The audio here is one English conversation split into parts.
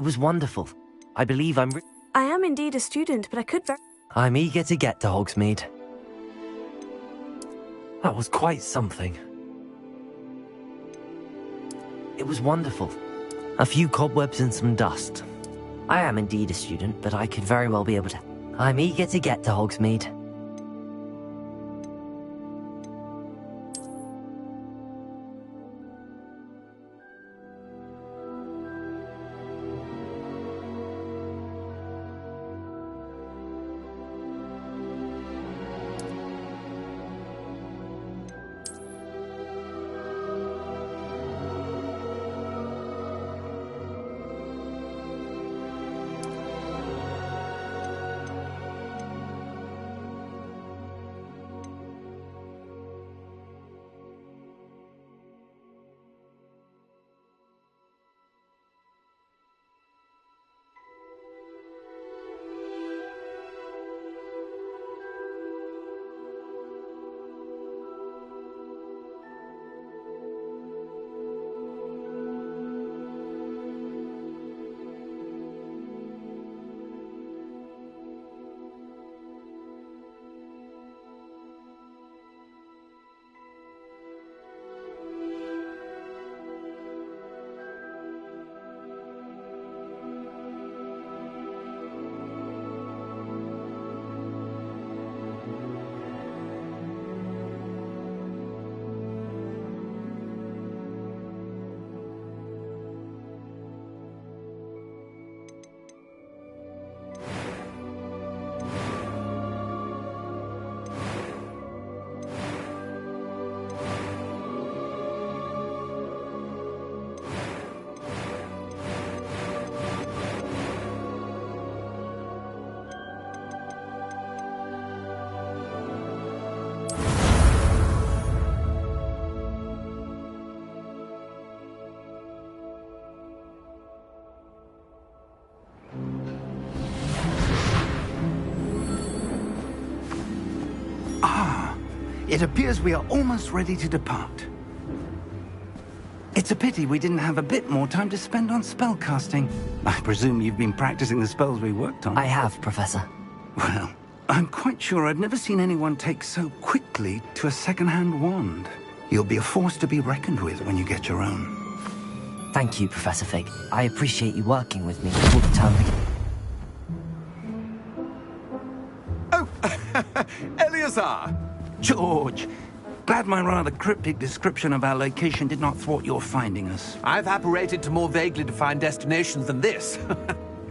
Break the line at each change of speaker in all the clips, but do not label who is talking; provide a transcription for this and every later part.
It was wonderful. I believe
I am indeed a student, but I could
I'm eager to get to Hogsmeade. That was quite something. It was wonderful. A few cobwebs and some dust. I am indeed a student, but I could very well be able to... I'm eager to get to Hogsmeade.
It appears we are almost ready to depart. It's a pity we didn't have a bit more time to spend on spellcasting. I presume you've been practicing the spells we worked on.
I have, Professor.
Well, I'm quite sure I've never seen anyone take so quickly to a second-hand wand. You'll be a force to be reckoned with when you get your own.
Thank you, Professor Fig. I appreciate you working with me all the time.
Oh, Eleazar!
George, glad my rather cryptic description of our location did not thwart your finding us.
I've apparated to more vaguely defined destinations than this.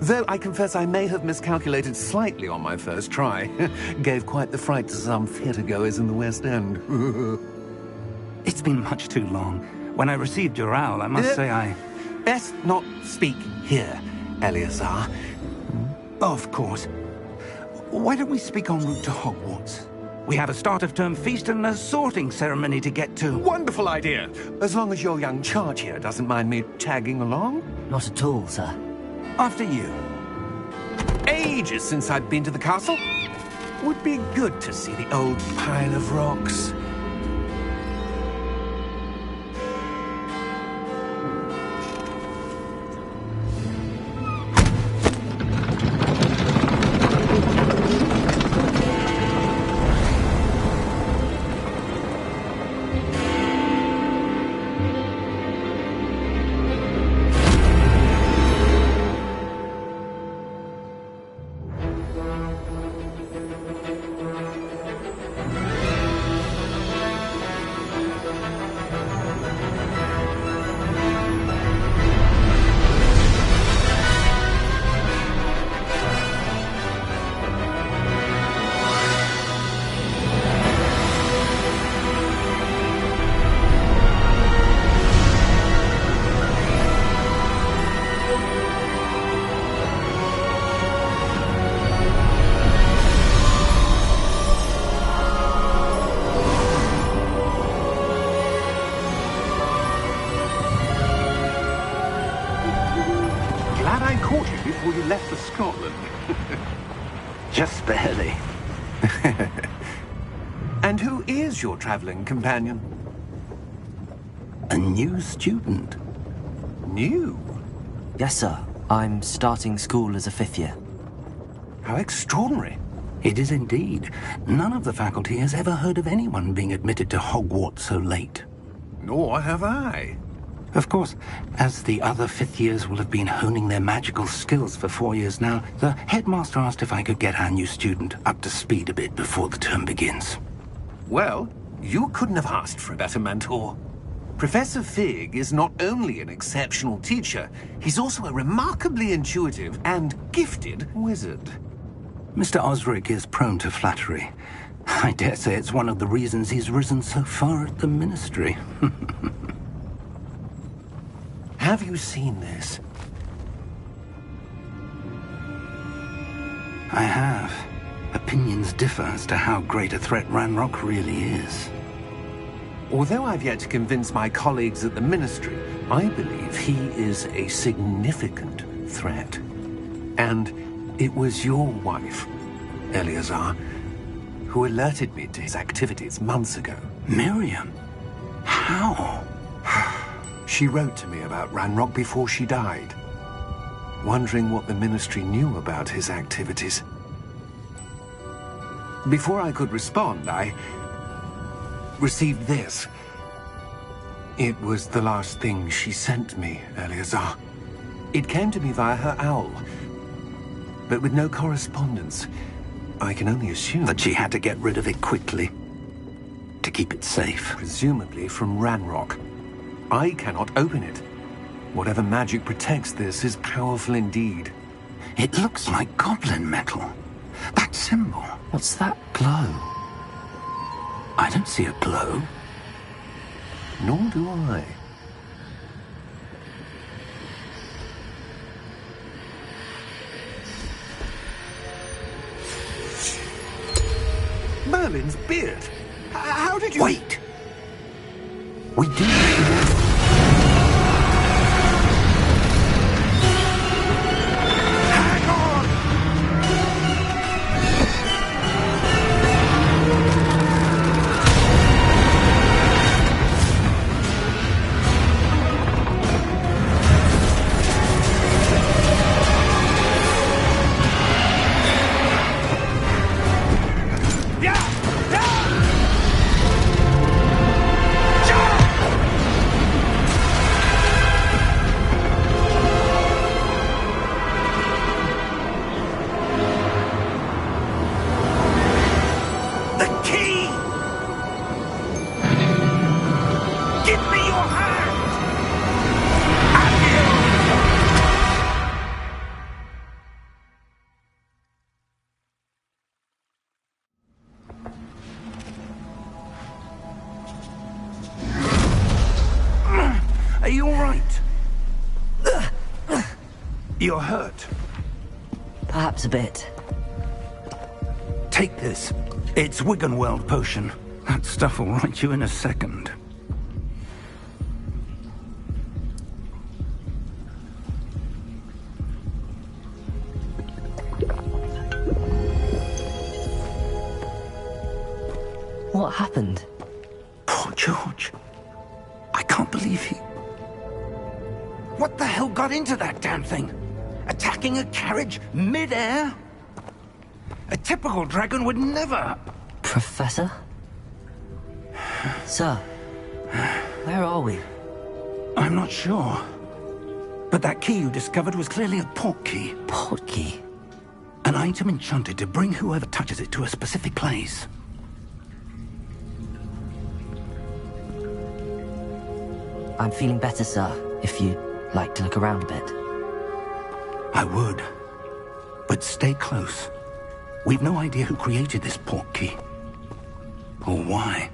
Though I confess I may have miscalculated slightly on my first try. Gave quite the fright to some theatre-goers in the West End.
It's been much too long. When I received your owl, I must say I...
Best not speak here, Eleazar.
Of course. Why don't we speak en route to Hogwarts? We have a start-of-term feast and a sorting ceremony to get to.
Wonderful idea! As long as your young charge here doesn't mind me tagging along.
Not at all, sir.
After you.
Ages since I've been to the castle. Would be good to see the old pile of rocks. Before you left for Scotland.
Just barely.
And who is your traveling companion?
A new student.
New?
Yes, sir. I'm starting school as a 5th year.
How extraordinary.
It is indeed. None of the faculty has ever heard of anyone being admitted to Hogwarts so late.
Nor have I.
Of course, as the other 5th years will have been honing their magical skills for 4 years now, the headmaster asked if I could get our new student up to speed a bit before the term begins.
Well, you couldn't have asked for a better mentor. Professor Fig is not only an exceptional teacher, he's also a remarkably intuitive and gifted wizard.
Mr. Osric is prone to flattery. I dare say it's one of the reasons he's risen so far at the Ministry.
Have you seen this?
I have. Opinions differ as to how great a threat Ranrock really is.
Although I've yet to convince my colleagues at the Ministry, I believe he is a significant threat. And it was your wife, Eleazar, who alerted me to his activities months ago.
Miriam? How?
She wrote to me about Ranrock before she died, wondering what the Ministry knew about his activities. Before I could respond, I received this. It was the last thing she sent me, Eleazar. It came to me via her owl, but with no correspondence. I can only assume
That she had to get rid of it quickly, to keep it safe.
presumably from Ranrock. I cannot open it. Whatever magic protects this is powerful indeed.
It looks like goblin metal. That symbol.
What's that glow?
I don't see a glow.
Nor do I. Merlin's beard. How did you...
Wait! We do.
Hang on! The key! Give me your hand!
Are you all right? You're hurt.
Perhaps a bit.
Take this. It's Wiggenweld potion. That stuff will right you in a second.
What happened?
Poor George. I can't believe he... What the hell got into that damn thing? Attacking a carriage mid-air? A typical dragon would never...
Professor? Sir, where are we?
I'm not sure. But that key you discovered was clearly a port key.
Port key?
An item enchanted to bring whoever touches it to a specific place.
I'm feeling better, sir, if you'd like to look around a bit.
I would. But stay close. We've no idea who created this port key. Or why.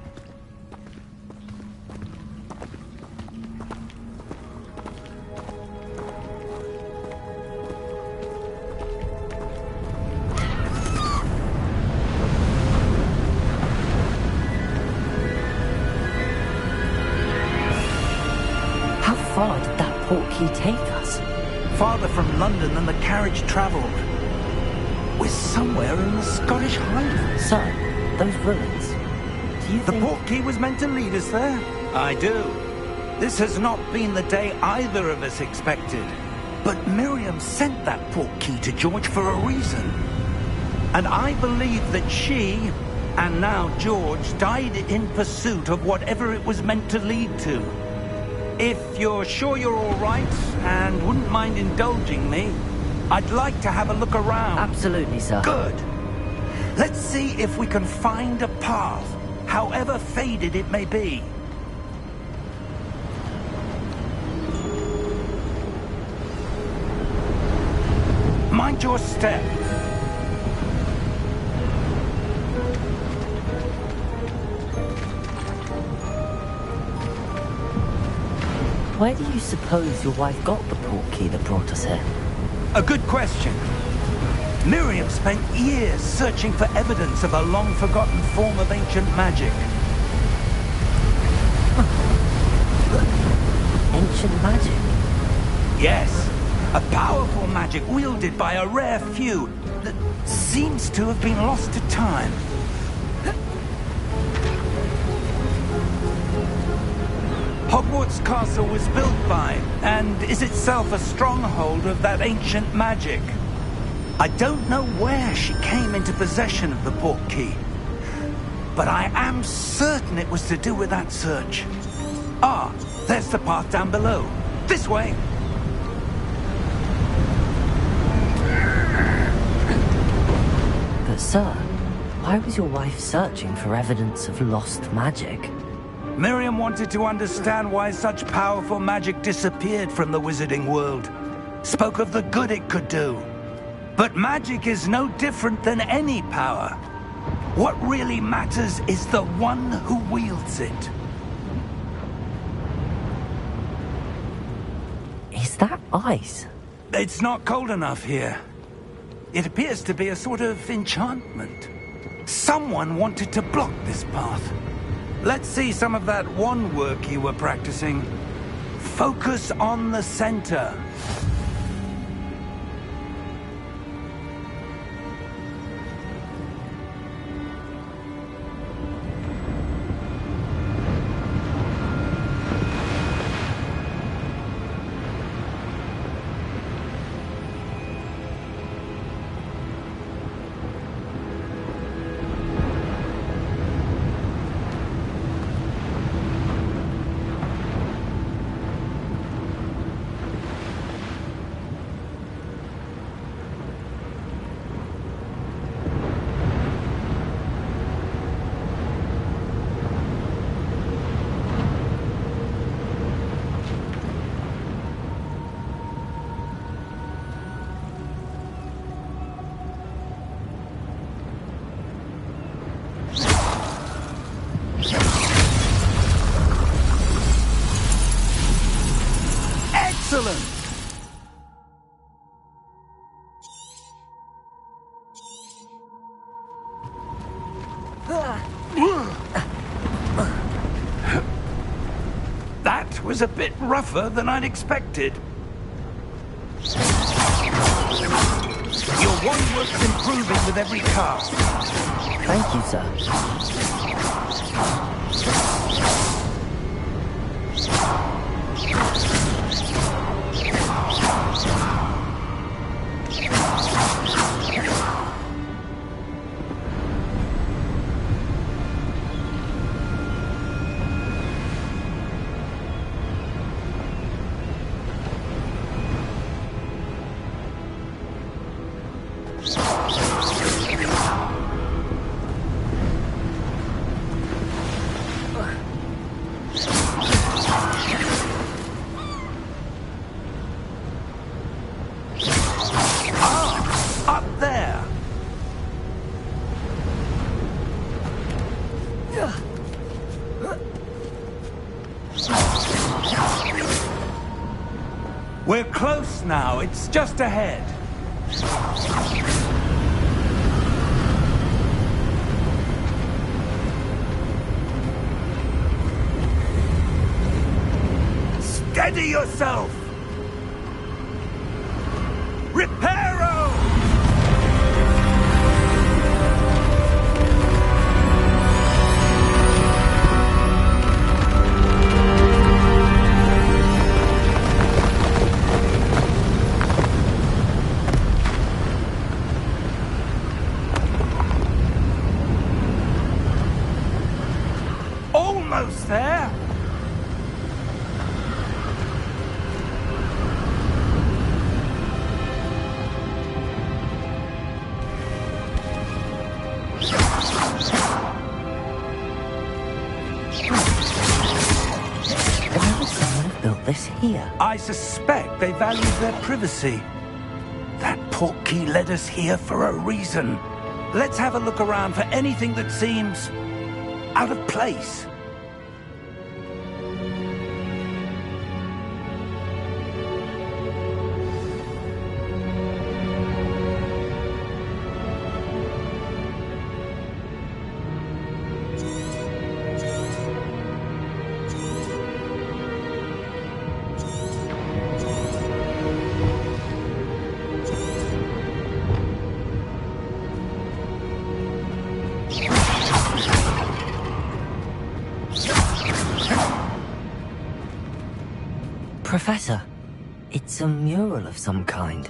How far did that port key take us?
Farther from London than the carriage travelled. We're somewhere in the Scottish Highlands.
Sir, those ruins. Do you
The
think...
port key was meant to lead us there? I do. This has not been the day either of us expected. But Miriam sent that portkey to George for a reason. And I believe that she, and now George, died in pursuit of whatever it was meant to lead to. If you're sure you're all right, and wouldn't mind indulging me, I'd like to have a look around.
Absolutely, sir.
Good. Let's see if we can find a path, however faded it may be. Mind your step.
Where do you suppose your wife got the portkey that brought us here?
A good question. Miriam spent years searching for evidence of a long-forgotten form of ancient magic.
Ancient magic?
Yes, a powerful magic wielded by a rare few that seems to have been lost to time. Hogwarts Castle was built by, and is itself a stronghold of that ancient magic. I don't know where she came into possession of the portkey, but I am certain it was to do with that search. Ah, there's the path down below. This way.
But sir, why was your wife searching for evidence of lost magic?
Miriam wanted to understand why such powerful magic disappeared from the wizarding world. Spoke of the good it could do. But magic is no different than any power. What really matters is the one who wields it.
Is that ice?
It's not cold enough here. It appears to be a sort of enchantment. Someone wanted to block this path. Let's see some of that wand work you were practicing. Focus on the center. Excellent! That was a bit rougher than I'd expected. Your wand work's improving with every cast.
Thank you, sir. We're close now. It's just ahead. Steady yourself! Reparo! this here?
I suspect they value their privacy. That portkey led us here for a reason. Let's have a look around for anything that seems out of place.
Professor, it's a mural of some kind.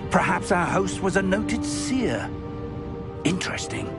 Perhaps our host was a noted seer. Interesting.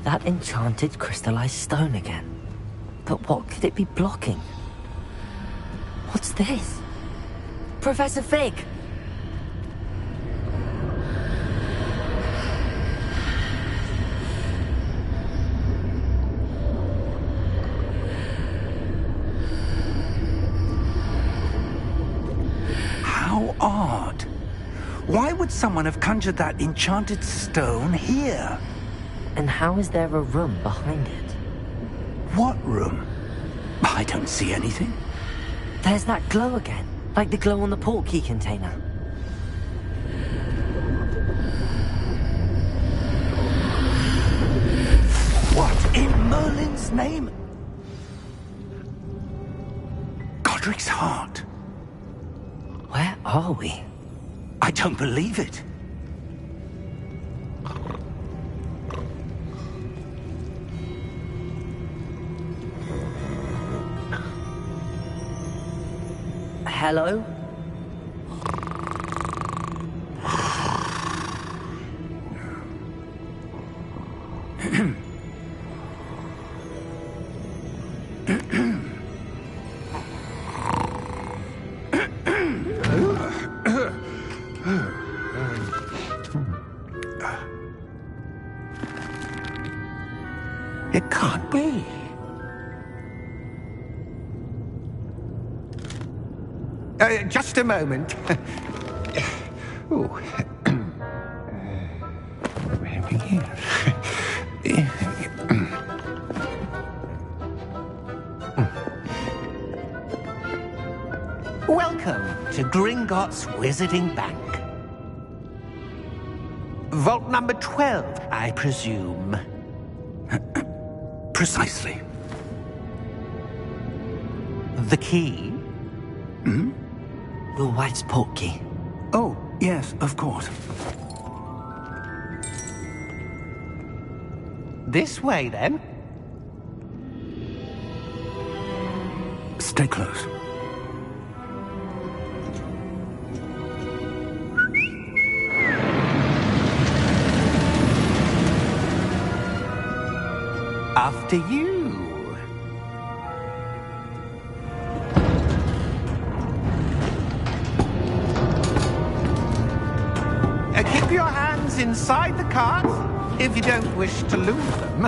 That enchanted crystallized stone again. But what could it be blocking? What's this? Professor Fig!
How odd. Why would someone have conjured that enchanted stone here?
And how is there a room behind it?
What room? I don't see anything.
There's that glow again, like the glow on the portkey container.
What in Merlin's name? Godric's heart.
Where are we?
I don't believe it.
Hello?
It can't be. Just a moment. Oh. Welcome to Gringotts Wizarding Bank. Vault number 12, I presume.
Precisely.
The key?
Your wife's portkey.
Oh, yes, of course.
This way, then.
Stay close.
After you. items inside the cart, if you don't wish to lose them.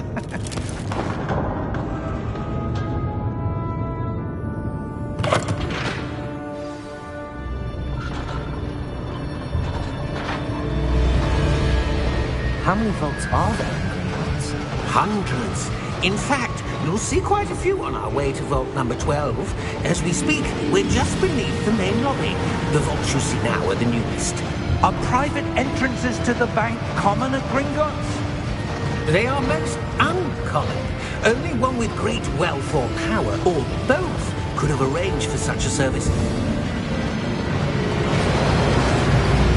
How many vaults are there in Gringotts?
Hundreds. In fact, you'll see quite a few on our way to vault number 12. As we speak, we're just beneath the main lobby. The vaults you see now are the newest.
Are private entrances to the bank common at Gringotts?
They are most uncommon. Only one with great wealth or power, or both, could have arranged for such a service.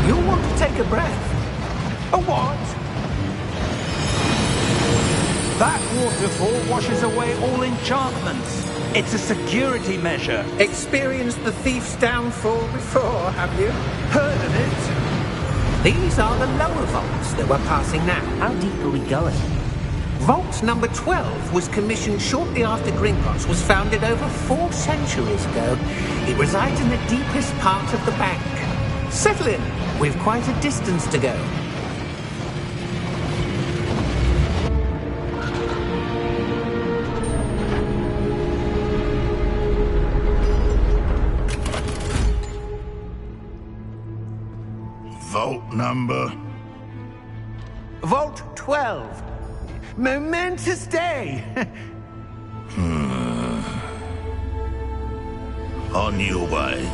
You'll want to take a breath.
A what? That waterfall washes away all enchantments. It's a security measure.
Experienced the thief's downfall before, have you?
Heard of it?
These are the lower vaults that we're passing now.
How deep are we going?
Vault number 12 was commissioned shortly after Gringotts was founded over 4 centuries ago. It resides in the deepest part of the bank. Settle in. We've quite a distance to go.
Vault number?
Vault 12. Momentous day.
On your way.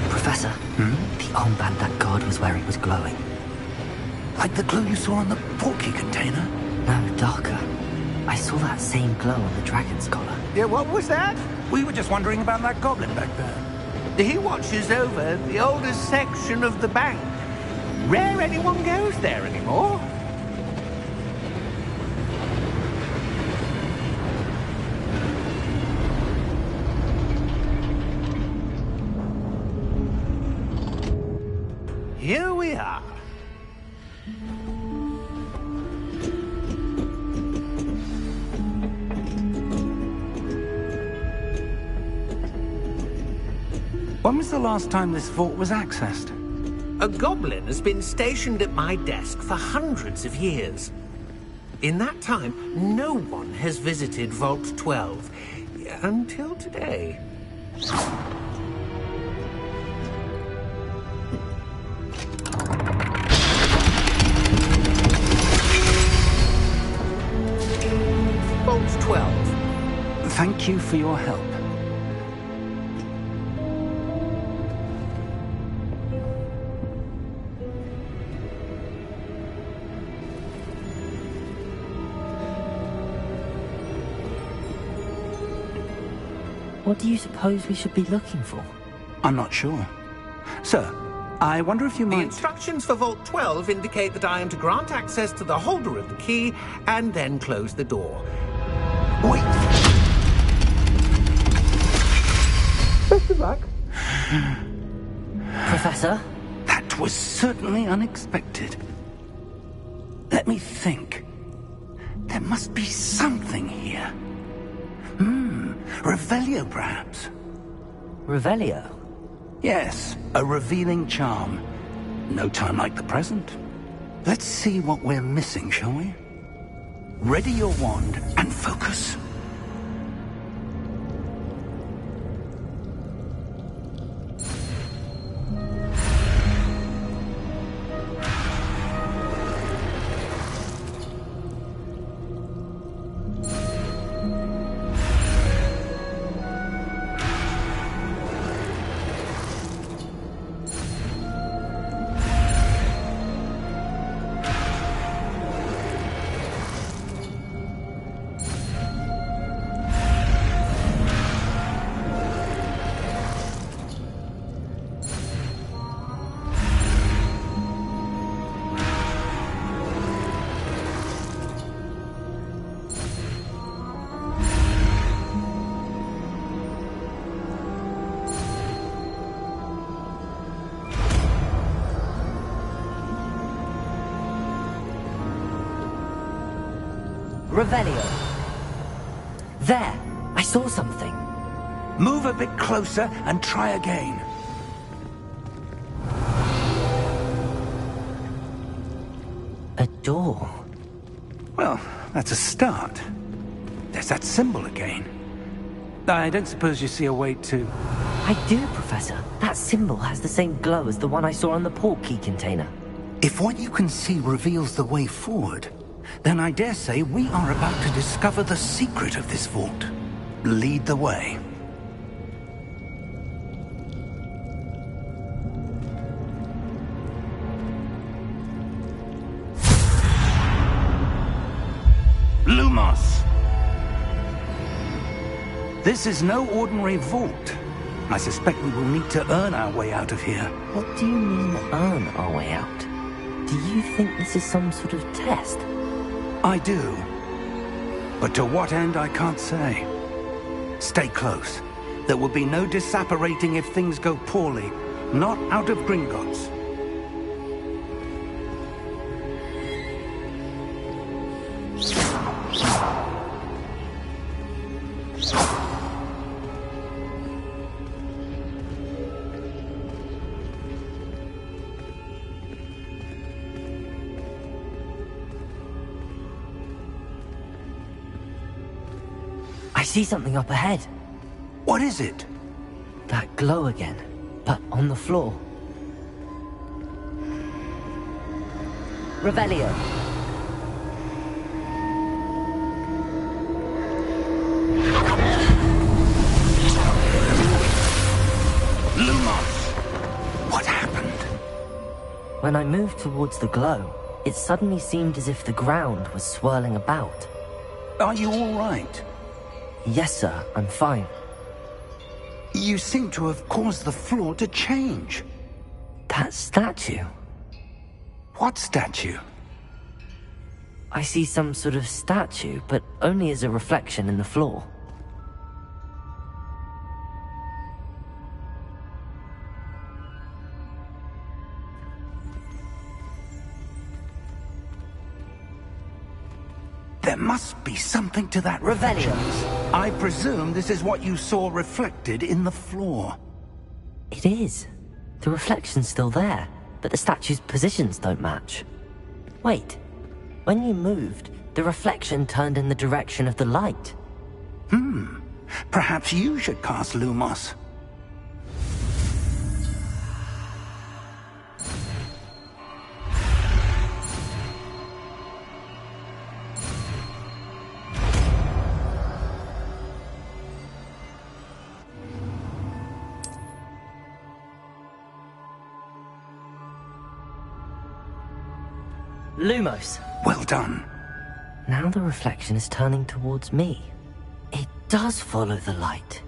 Professor, the armband that guard was wearing was glowing.
Like the glue you saw on the porky container?
No, darker. I saw that same glow on the dragon's collar.
Yeah, what was that?
We were just wondering about that goblin back there.
He watches over the oldest section of the bank. Rare anyone goes there anymore. Here we are.
When was the last time this vault was accessed?
A goblin has been stationed at my desk for hundreds of years. In that time, no one has visited Vault 12 until today. Vault 12.
Thank you for your help.
What do you suppose we should be looking for?
I'm not sure. Sir, I wonder if you
The
might...
instructions for Vault 12 indicate that I am to grant access to the holder of the key and then close the door.
Wait!
Best of luck.
Professor?
That was certainly unexpected. Let me think. There must be something here. Revelio, perhaps?
Revelio?
Yes, a revealing charm. No time like the present. Let's see what we're missing, shall we? Ready your wand and focus.
Revelio. There! I saw something.
Move a bit closer and try again.
A door.
Well, that's a start. There's that symbol again. I don't suppose you see a way to...
I do, Professor. That symbol has the same glow as the one I saw on the port key container.
If what you can see reveals the way forward, then I dare say we are about to discover the secret of this vault. Lead the way. Lumos! This is no ordinary vault. I suspect we will need to earn our way out of here.
What do you mean, earn our way out? Do you think this is some sort of test?
I do. But to what end, I can't say. Stay close. There will be no disapparating if things go poorly. Not out of Gringotts.
I see something up ahead.
What is it?
That glow again, but on the floor. Revelio.
Lumos! What happened?
When I moved towards the glow, it suddenly seemed as if the ground was swirling about.
Are you all right?
Yes, sir, I'm fine.
You seem to have caused the floor to change.
That statue.
What statue?
I see some sort of statue, but only as a reflection in the floor.
There must be something to that
Revelio.
reflection. I presume this is what you saw reflected in the floor.
It is. The reflection's still there, but the statue's positions don't match. Wait. When you moved, the reflection turned in the direction of the light.
Perhaps you should cast Lumos.
Lumos.
Well done.
Now the reflection is turning towards me. It does follow the light.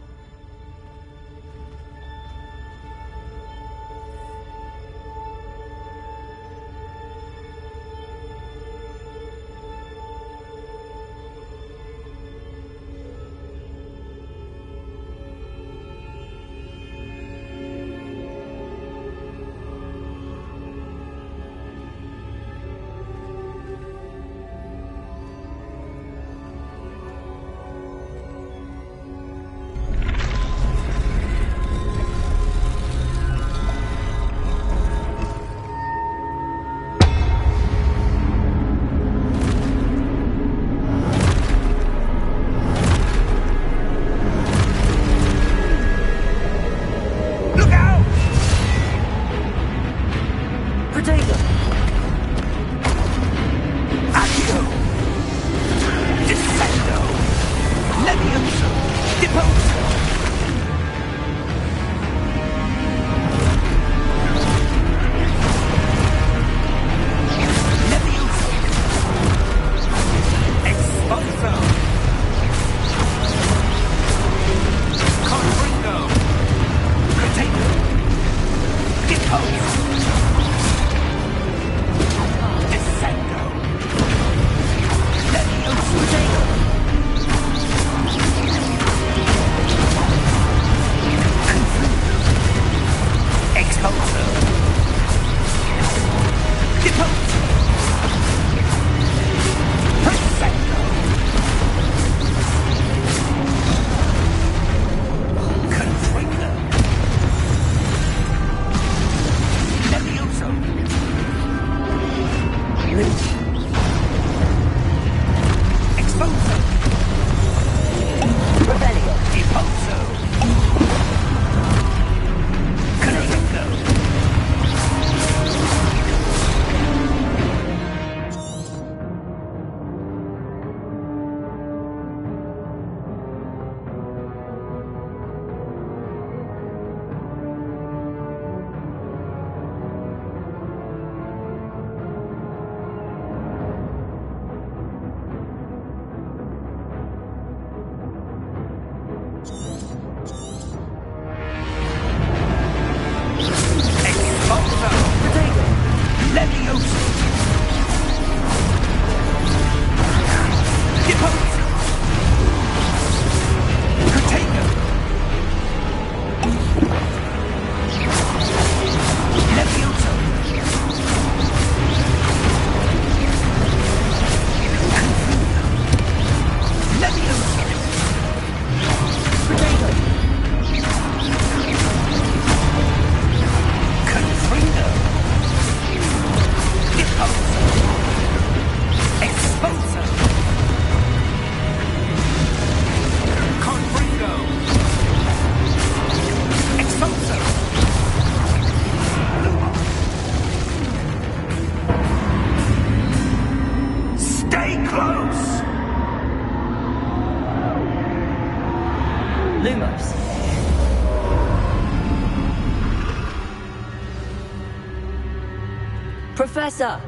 Professor!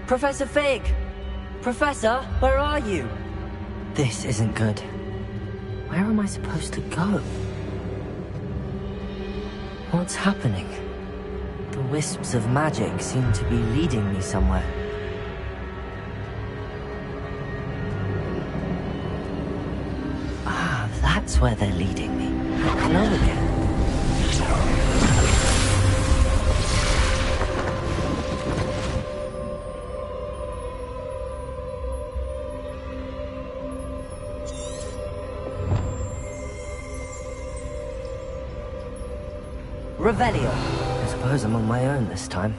Professor Fig! Professor, where are you? This isn't good. Where am I supposed to go? What's happening? The wisps of magic seem to be leading me somewhere. Ah, that's where they're leading me. Hello again. Revelio. I suppose I'm on my own this time.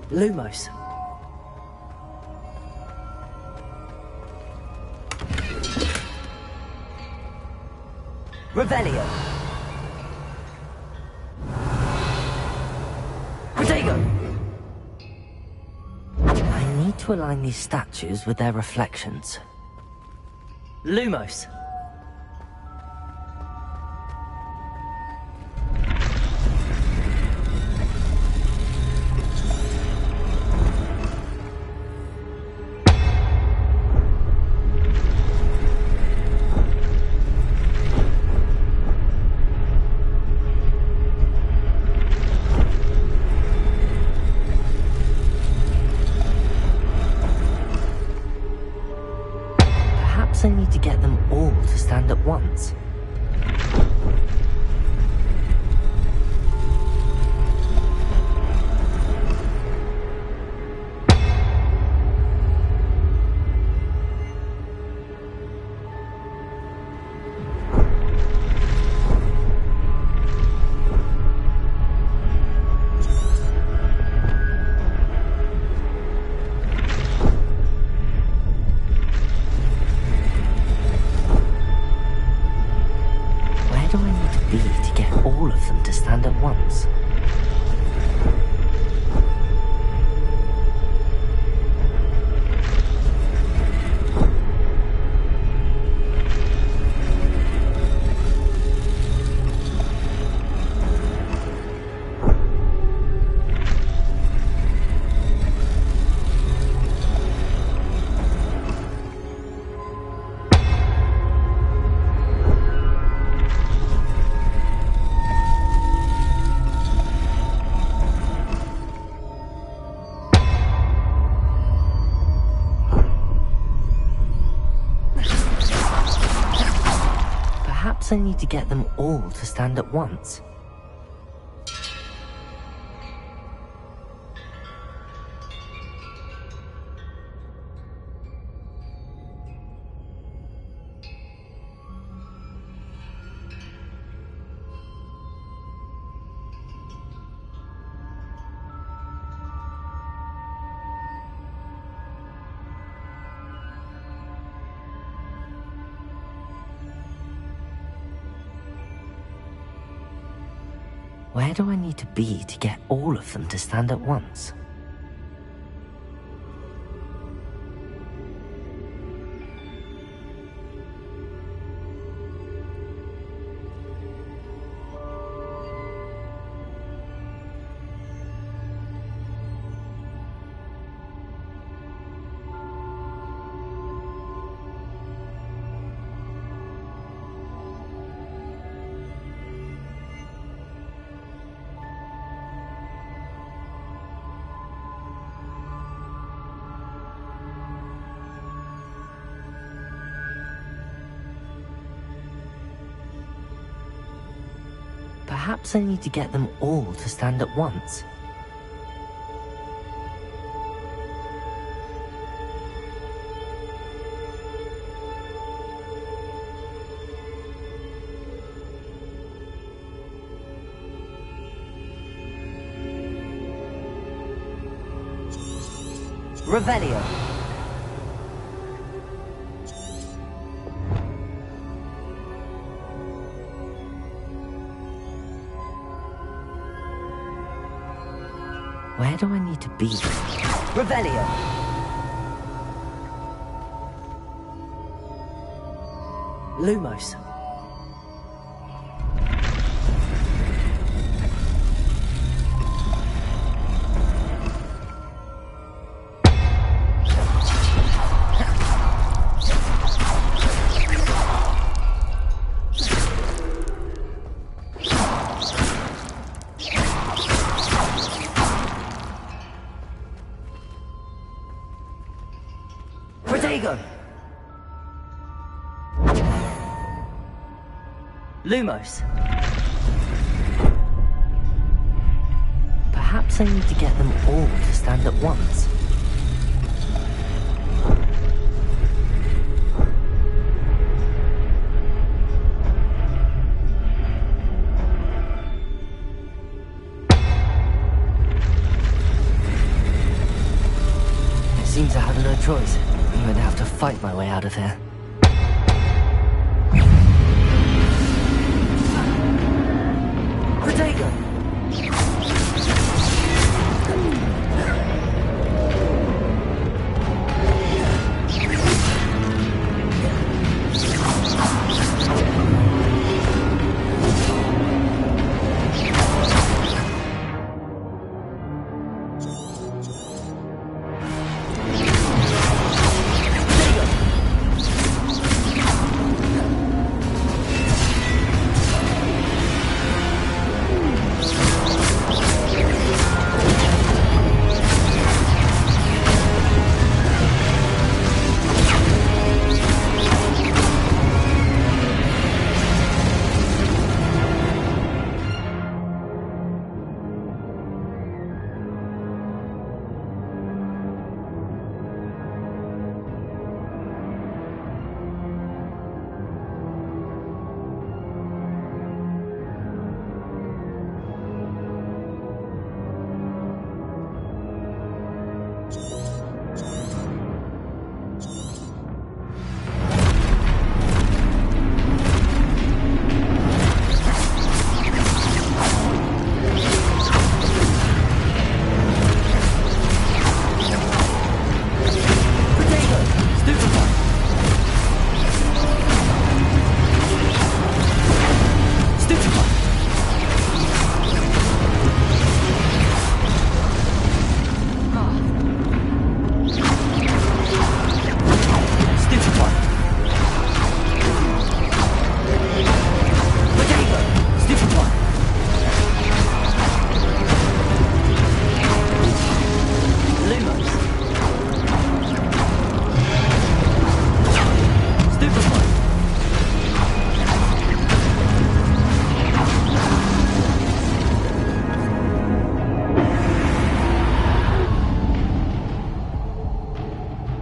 Lumos. Revelio. Protego. I need to align these statues with their reflections. Lumos. I need to get them all to stand at once. Where do I need to be to get all of them to stand at once? Perhaps I need to get them all to stand at once. Where do I need to be to get all of them to stand at once? Perhaps I need to get them all to stand at once. Revelio. Where do I need to be? Revelio! Lumos. Protego! Lumos. Perhaps I need to get them all to stand at once. It seems I have no choice. I'm going to have to fight my way out of here. Protego!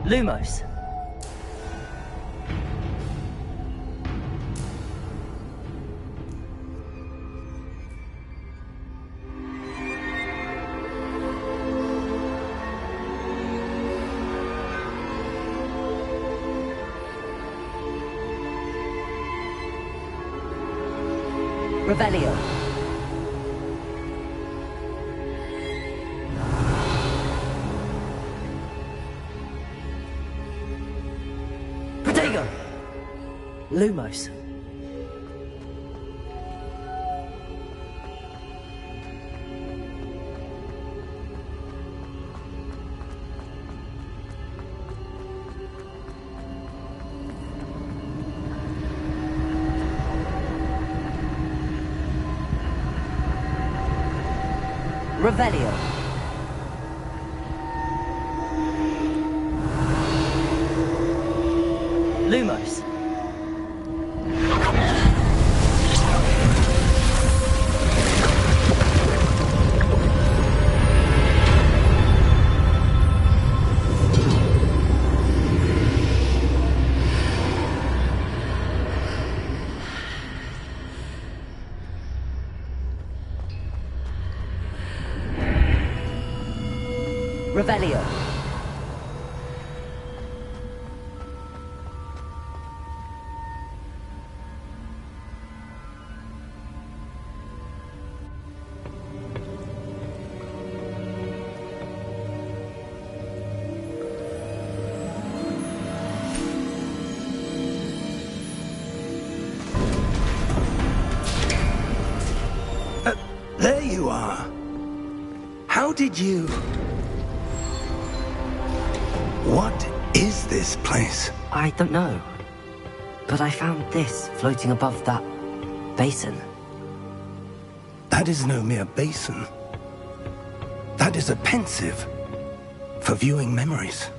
Lumos. Revelio. Protego. Lumos. Revelio. Lumos. Revelio.
There you are. How did you... What is this place?
I don't know. But I found this floating above that basin.
That is no mere basin. That is a pensive for viewing memories.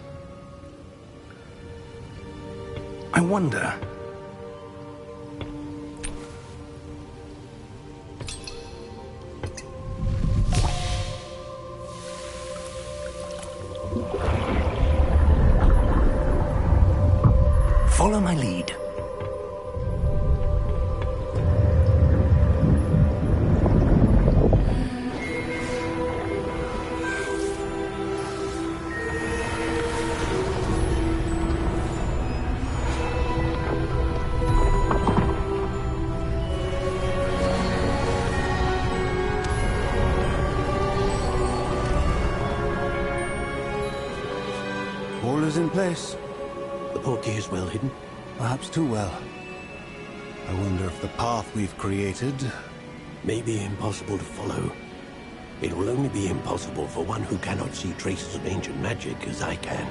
I wonder... Follow my lead.
All is in place.
The portkey is well hidden.
Perhaps too well. I wonder if the path we've created...
May be impossible to follow. It will only be impossible for one who cannot see traces of ancient magic as I can.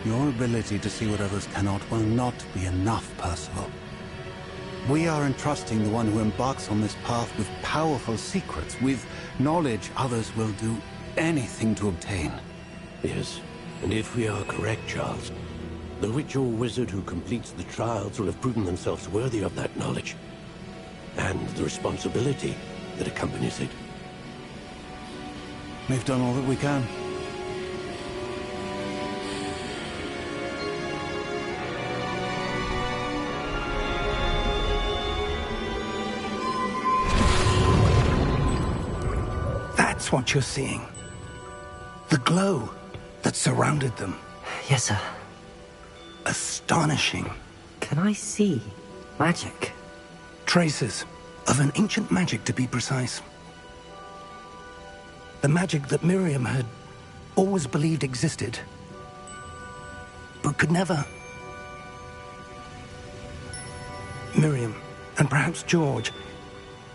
Your ability to see what others cannot will not be enough, Percival. We are entrusting the one who embarks on this path with powerful secrets, with knowledge others will do anything to obtain.
Yes, and if we are correct, Charles, the witch or wizard who completes the trials will have proven themselves worthy of that knowledge, and the responsibility that accompanies it.
We've done all that we can.
That's what you're seeing. The glow that surrounded them.
Yes, sir.
Astonishing.
Can I see magic?
Traces of an ancient magic, to be precise. The magic that Miriam had always believed existed, but could never. Miriam, and perhaps George,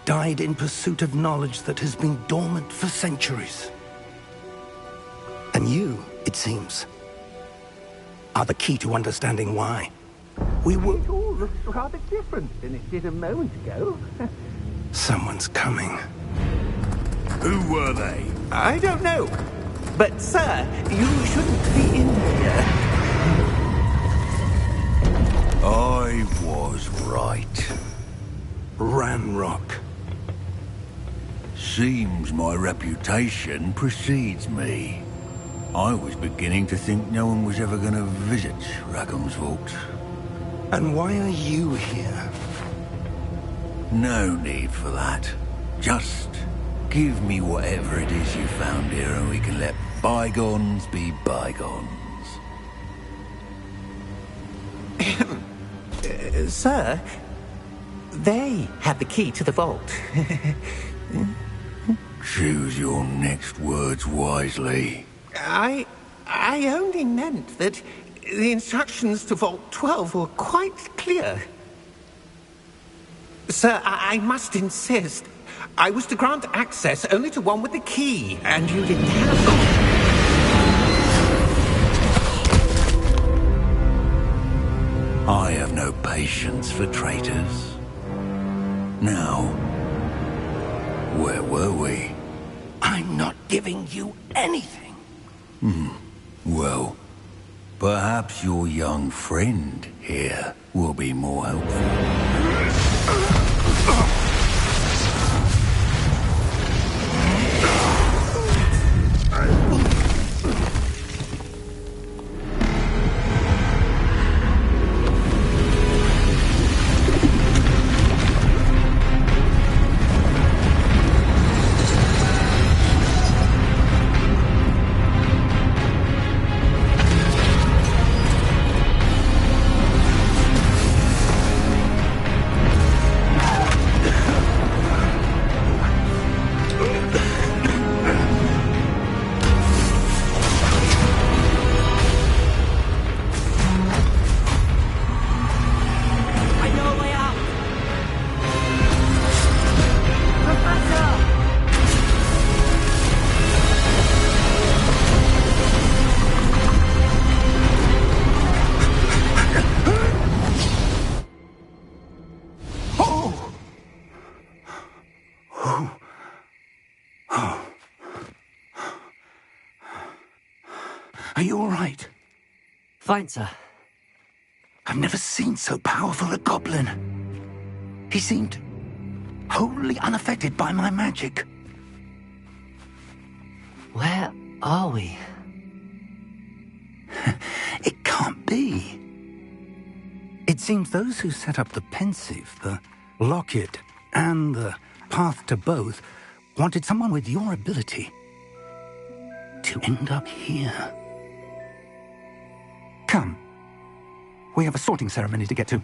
died in pursuit of knowledge that has been dormant for centuries. And you, it seems, are the key to understanding why. We were...
It all looks rather different than it did a moment ago.
Someone's coming.
Who were they?
I don't know. But, sir, you shouldn't be in here.
I was right.
Ranrock.
Seems my reputation precedes me. I was beginning to think no one was ever going to visit Rackham's Vault.
And why are you here?
No need for that. Just give me whatever it is you found here and we can let bygones be bygones.
Sir, they had the key to the vault.
Choose your next words wisely.
I only meant that the instructions to Vault 12 were quite clear. Sir, I must insist. I was to grant access only to one with the key, and you didn't have them.
I have no patience for traitors. Now, where were we?
I'm not giving you anything.
Well, perhaps your young friend here will be more helpful.
Are you all right?
Fine, sir.
I've never seen so powerful a goblin. He seemed wholly unaffected by my magic.
Where are we?
It can't be. It seems those who set up the Pensieve, the Locket, and the Path to Both wanted someone with your ability to end up here. Come. We have a sorting ceremony to get to.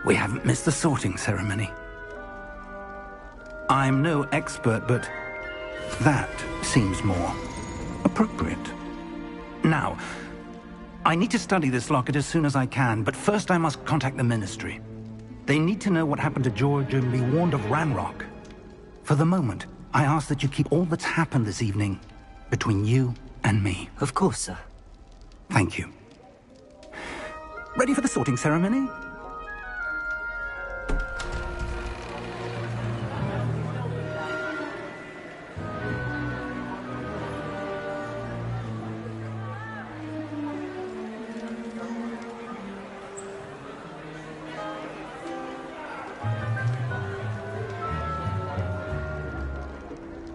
We haven't missed the sorting ceremony. I'm no expert, but that seems more appropriate. Now, I need to study this locket as soon as I can, but first I must contact the Ministry. They need to know what happened to George and be warned of Ranrock. For the moment, I ask that you keep all that's happened this evening between you and me.
Of course, sir.
Thank you. Ready for the sorting ceremony?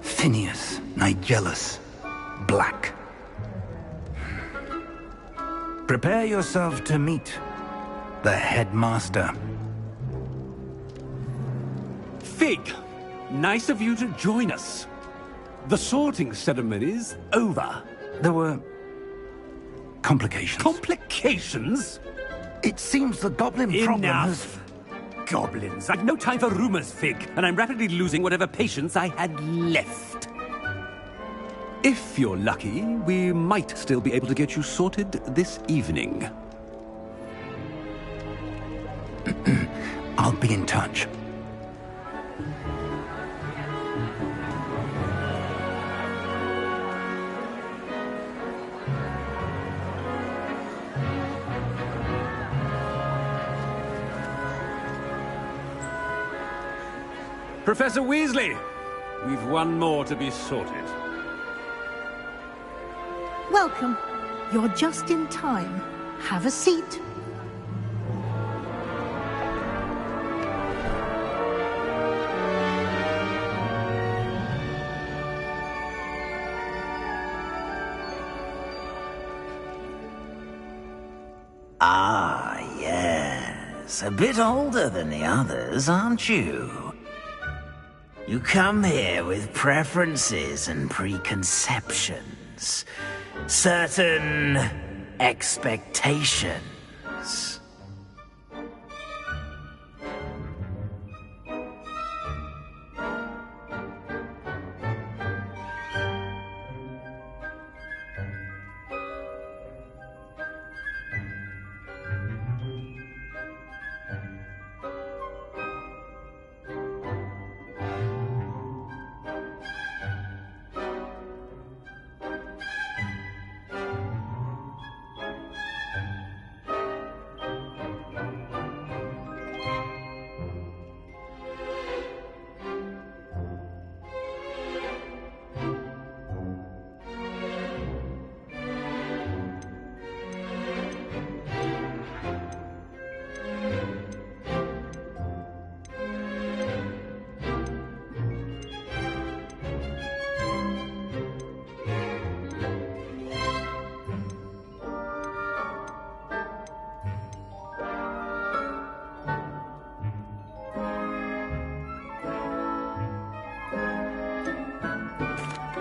Phineas Nigellus Black. Prepare yourself to meet the headmaster.
Fig, nice of you to join us. The sorting ceremony's over.
There were complications.
Complications?
It seems the goblin problem has...
Enough! Goblins. I've no time for rumors, Fig, and I'm rapidly losing whatever patience I had left. If you're lucky, we might still be able to get you sorted this evening.
I'll be in touch.
Professor Weasley, we've one more to be sorted.
Welcome. You're just in time. Have a seat.
Ah, yes. A bit older than the others, aren't you? You come here with preferences and preconceptions. Certain expectations.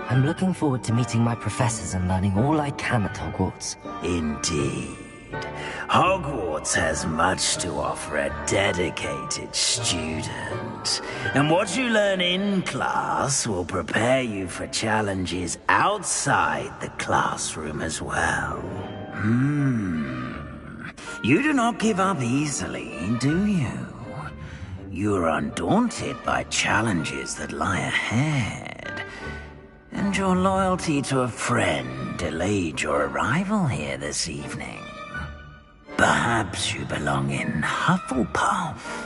I'm looking forward to meeting my professors and learning all I can at Hogwarts.
Indeed. Hogwarts has much to offer a dedicated student. And what you learn in class will prepare you for challenges outside the classroom as well. You do not give up easily, do you? You are undaunted by challenges that lie ahead. And your loyalty to a friend delayed your arrival here this evening. Perhaps you belong in Hufflepuff.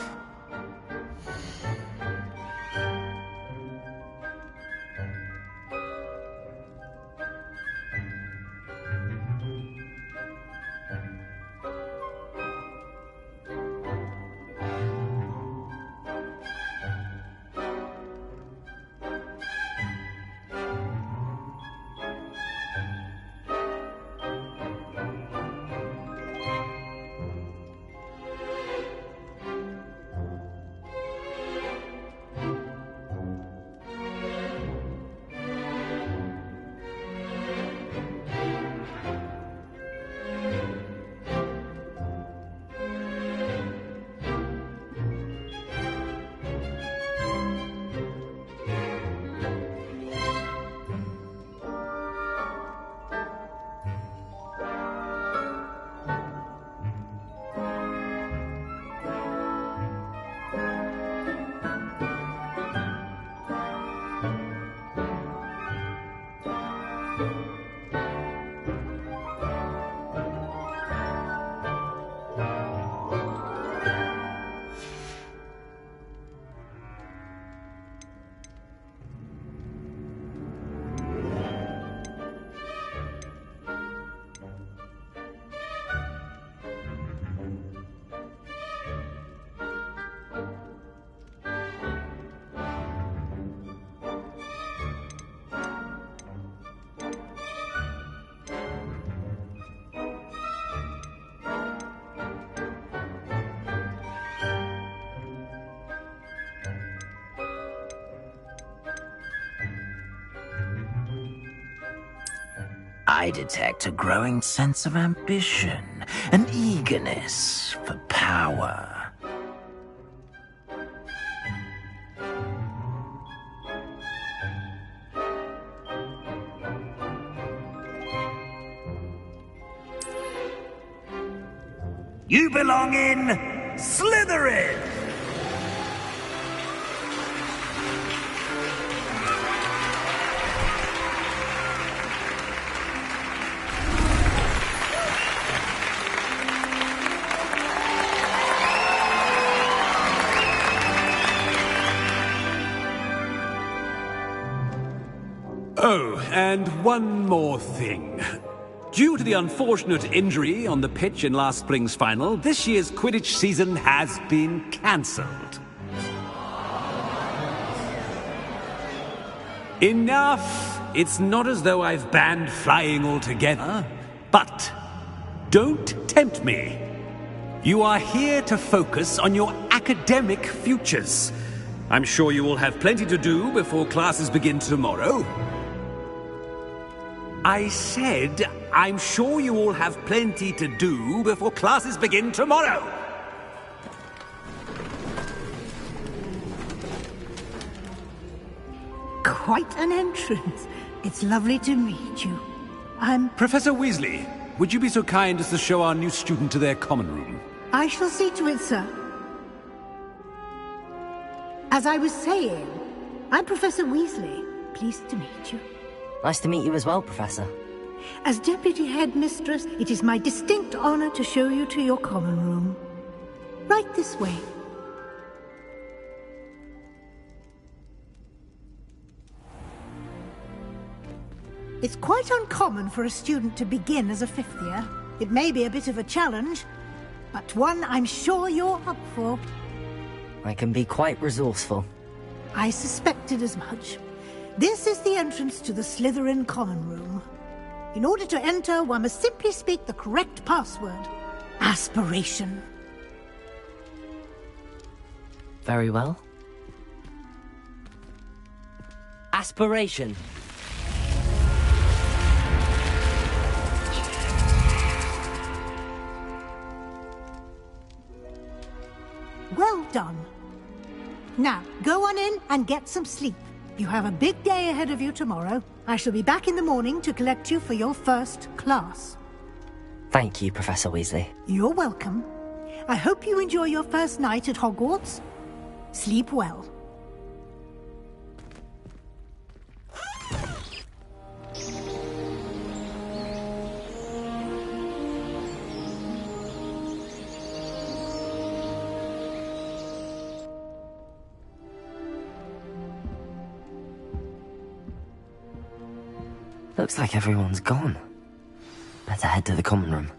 I detect a growing sense of ambition, an eagerness for power. You belong in Slytherin!
Oh, and one more thing. Due to the unfortunate injury on the pitch in last spring's final, this year's Quidditch season has been cancelled. Enough! It's not as though I've banned flying altogether. But don't tempt me. You are here to focus on your academic futures. I'm sure you will have plenty to do before classes begin tomorrow. I said, I'm sure you all have plenty to do before classes begin tomorrow.
Quite an entrance. It's lovely to meet you.
Professor Weasley, would you be so kind as to show our new student to their common room?
I shall see to it, sir. As I was saying, I'm Professor Weasley. Pleased to meet you.
Nice to meet you as well, Professor.
As Deputy Headmistress, it is my distinct honor to show you to your common room. Right this way. It's quite uncommon for a student to begin as a fifth year. It may be a bit of a challenge, but one I'm sure you're up for.
I can be quite resourceful.
I suspected as much. This is the entrance to the Slytherin Common Room. In order to enter, one must simply speak the correct password. Aspiration.
Very well. Aspiration.
Well done. Now, go on in and get some sleep. You have a big day ahead of you tomorrow. I shall be back in the morning to collect you for your first class.
Thank you, Professor Weasley.
You're welcome. I hope you enjoy your first night at Hogwarts. Sleep well.
Looks like everyone's gone. Better head to the common room.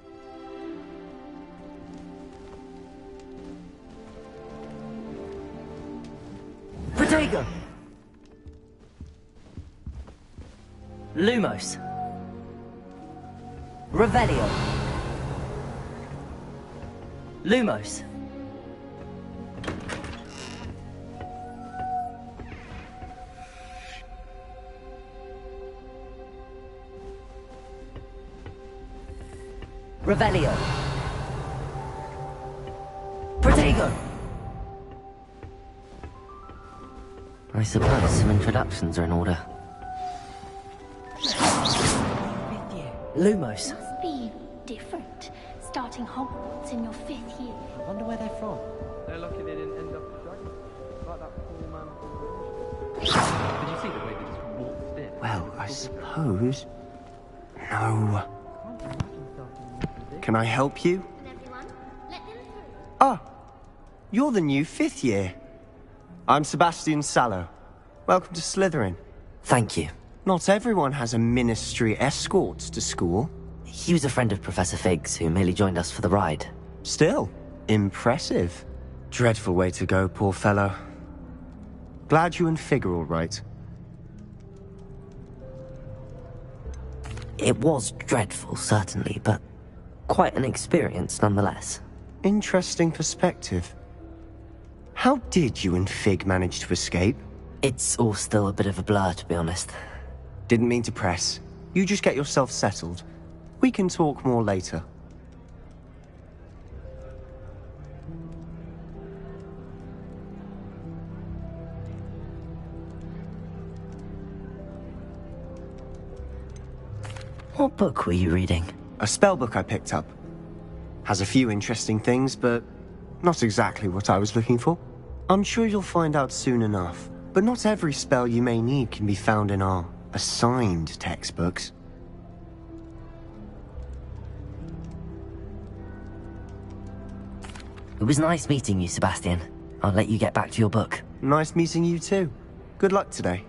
Protego! Lumos. Revelio. Lumos. Revelio. Protego! I suppose some introductions are in order. Lumos.
Must be different, starting Hogwarts in your 5th year.
I wonder where they're from.
They're lucky they didn't end up dragging. Like that poor man from the... Did you see the way they just walked in?
Well, I suppose... No. Can I help you? Ah, you're the new 5th year. I'm Sebastian Sallow. Welcome to Slytherin.
Thank you.
Not everyone has a ministry escort to school.
He was a friend of Professor Fig's who merely joined us for the ride.
Still, impressive. Dreadful way to go, poor fellow. Glad you and Fig are all right.
It was dreadful, certainly, but quite an experience nonetheless.
Interesting perspective. How did you and Fig manage to escape?
It's all still a bit of a blur, to be honest.
Didn't mean to press. You just get yourself settled. We can talk more later.
What book were you reading?
A spellbook I picked up. Has a few interesting things, but not exactly what I was looking for. I'm sure you'll find out soon enough, but not every spell you may need can be found in our assigned textbooks.
It was nice meeting you, Sebastian. I'll let you get back to your book.
Nice meeting you too. Good luck today.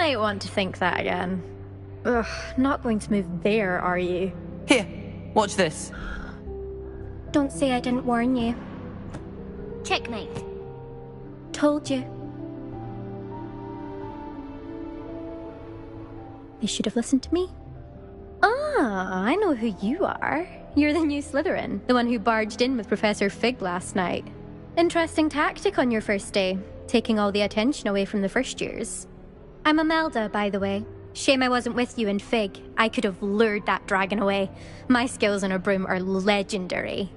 might want to think that again. Ugh, not going to move there, are you?
Here, watch this.
Don't say I didn't warn you. Checkmate.
Told you. They should have listened to me. Ah, I know who you are. You're the new Slytherin, the one who barged in with Professor Fig last night. Interesting tactic on your first day, taking all the attention away from the first years. I'm Imelda, by the way. Shame I wasn't with you in Fig. I could have lured that dragon away. My skills on a broom are legendary.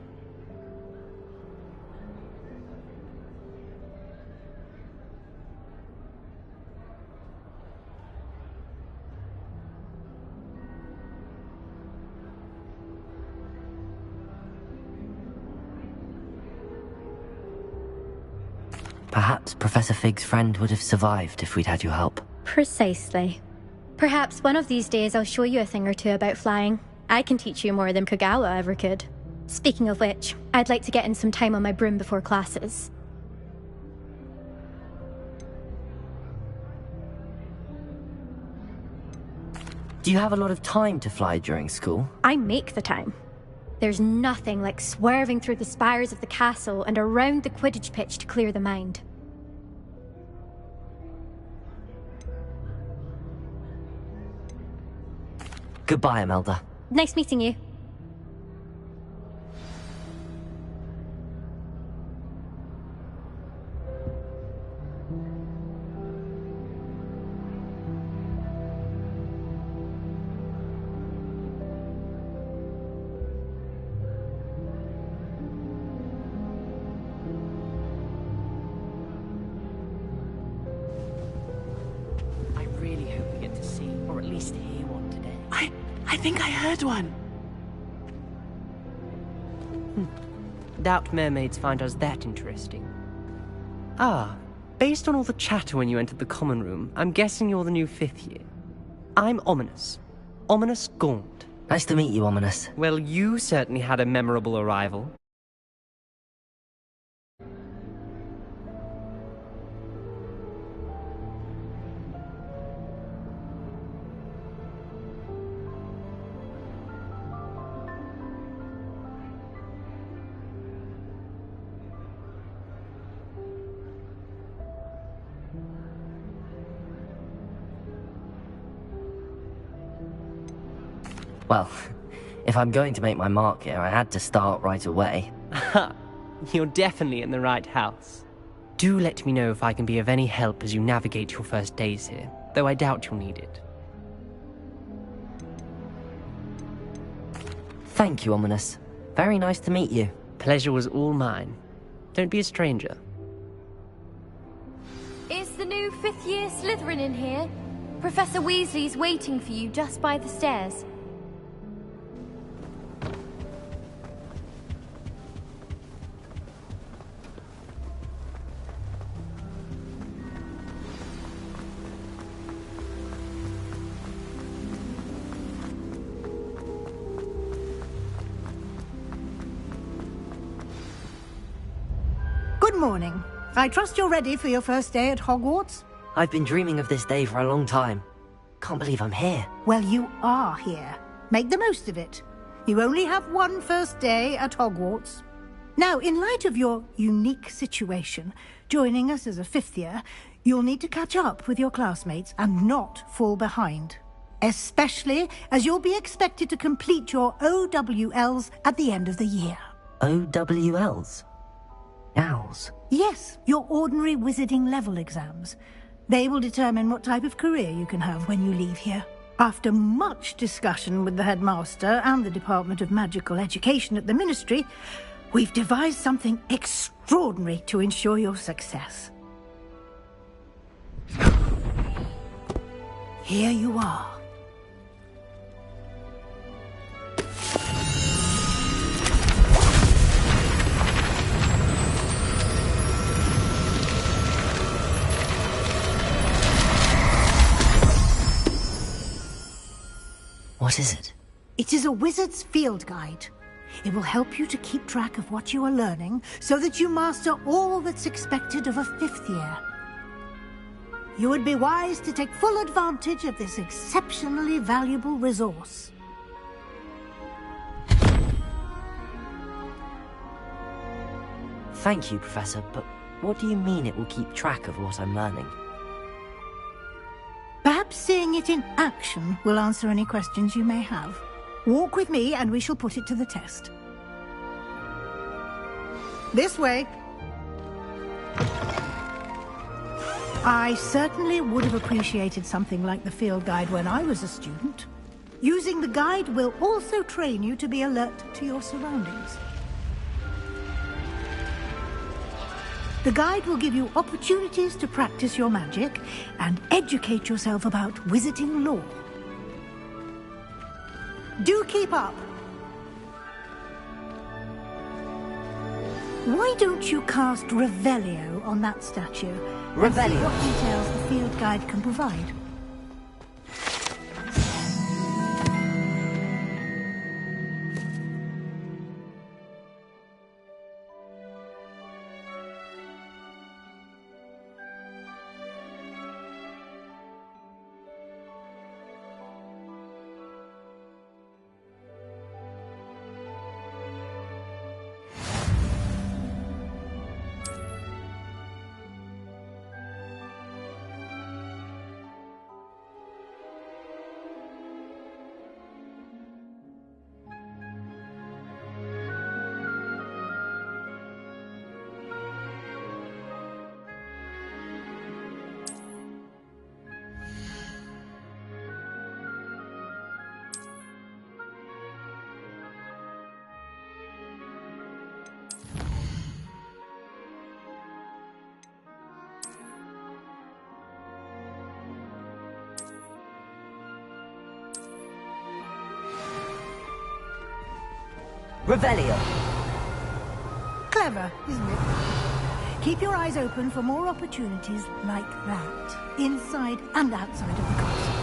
Perhaps Professor Fig's friend would have survived if we'd had your help.
Precisely. Perhaps one of these days I'll show you a thing or two about flying. I can teach you more than Kogawa ever could. Speaking of which, I'd like to get in some time on my broom before classes.
Do you have a lot of time to fly during school?
I make the time. There's nothing like swerving through the spires of the castle and around the Quidditch pitch to clear the mind.
Goodbye, Imelda.
Nice meeting you.
I really hope we get to see, or at least hear one today.
I think I heard one.
Doubt mermaids find us that interesting. Ah, based on all the chatter when you entered the common room, I'm guessing you're the new 5th year. I'm Ominis. Ominis Gaunt.
Nice to meet you, Ominis.
Well, you certainly had a memorable arrival.
Well, if I'm going to make my mark here, I had to start right away.
Ha! You're definitely in the right house. Do let me know if I can be of any help as you navigate your first days here, though I doubt you'll need it.
Thank you, Ominis. Very nice to meet you.
Pleasure was all mine. Don't be a stranger.
Is the new 5th year Slytherin in here? Professor Weasley's waiting for you just by the stairs.
Good morning. I trust you're ready for your first day at Hogwarts?
I've been dreaming of this day for a long time. Can't believe I'm here.
Well, you are here. Make the most of it. You only have one first day at Hogwarts. Now, in light of your unique situation, joining us as a 5th year, you'll need to catch up with your classmates and not fall behind. Especially as you'll be expected to complete your OWLs at the end of the year.
OWLs? Owls?
Yes, your ordinary wizarding level exams. They will determine what type of career you can have when you leave here. After much discussion with the headmaster and the Department of Magical Education at the Ministry, we've devised something extraordinary to ensure your success. Here you are.
What is it?
It is a wizard's field guide. It will help you to keep track of what you are learning so that you master all that's expected of a 5th year. You would be wise to take full advantage of this exceptionally valuable resource.
Thank you, Professor, but what do you mean it will keep track of what I'm learning?
Perhaps seeing it in action will answer any questions you may have. Walk with me and we shall put it to the test. This way. I certainly would have appreciated something like the field guide when I was a student. Using the guide will also train you to be alert to your surroundings. The guide will give you opportunities to practice your magic and educate yourself about wizarding lore. Do keep up! Why don't you cast Revelio on that statue?
Revelio?
And see what details the field guide can provide.
Revelio!
Clever, isn't it? Keep your eyes open for more opportunities like that, inside and outside of the castle.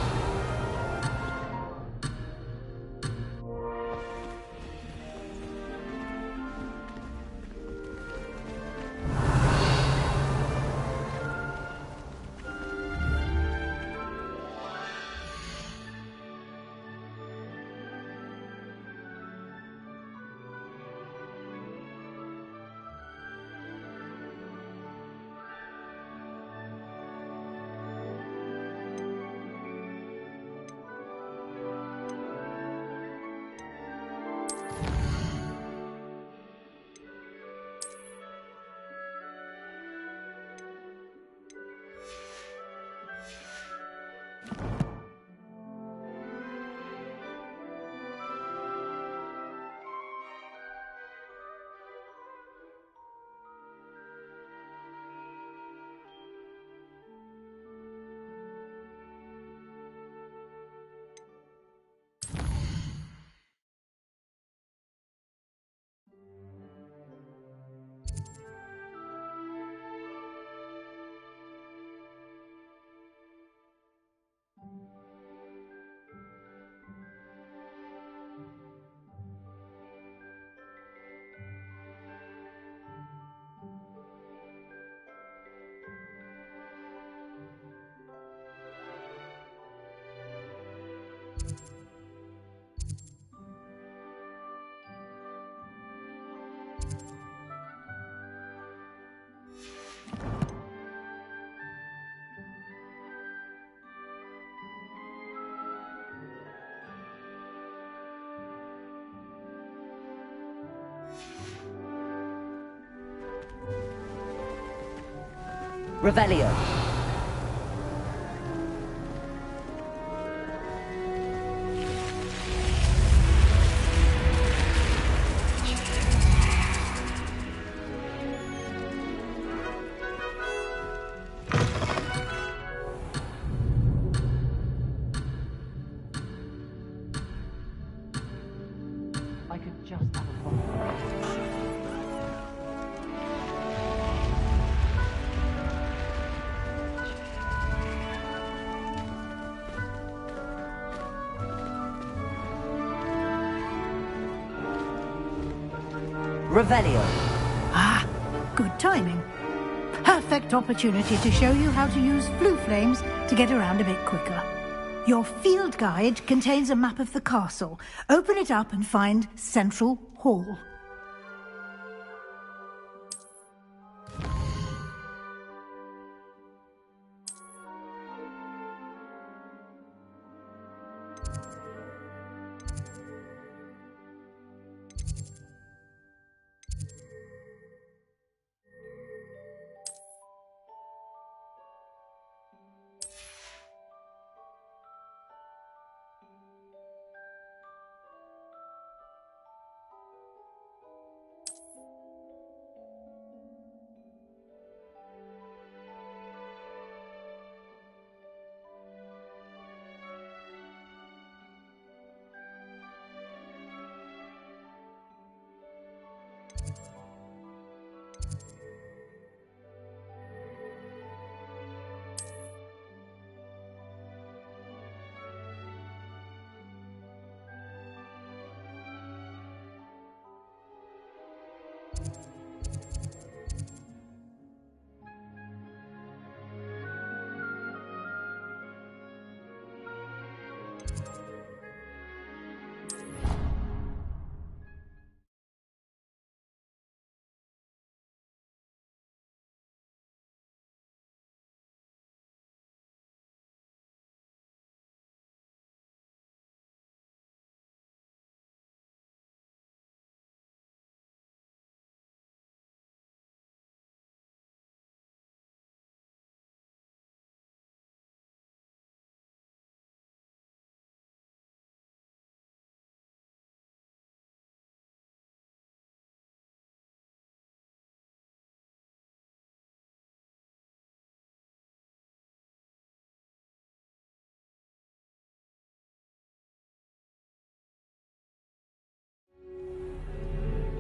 Revelio! I could just have a phone. Revelio.
Ah, good timing. perfect opportunity to show you how to use flue flames to get around a bit quicker. Your field guide contains a map of the castle. Open it up and find Central Hall.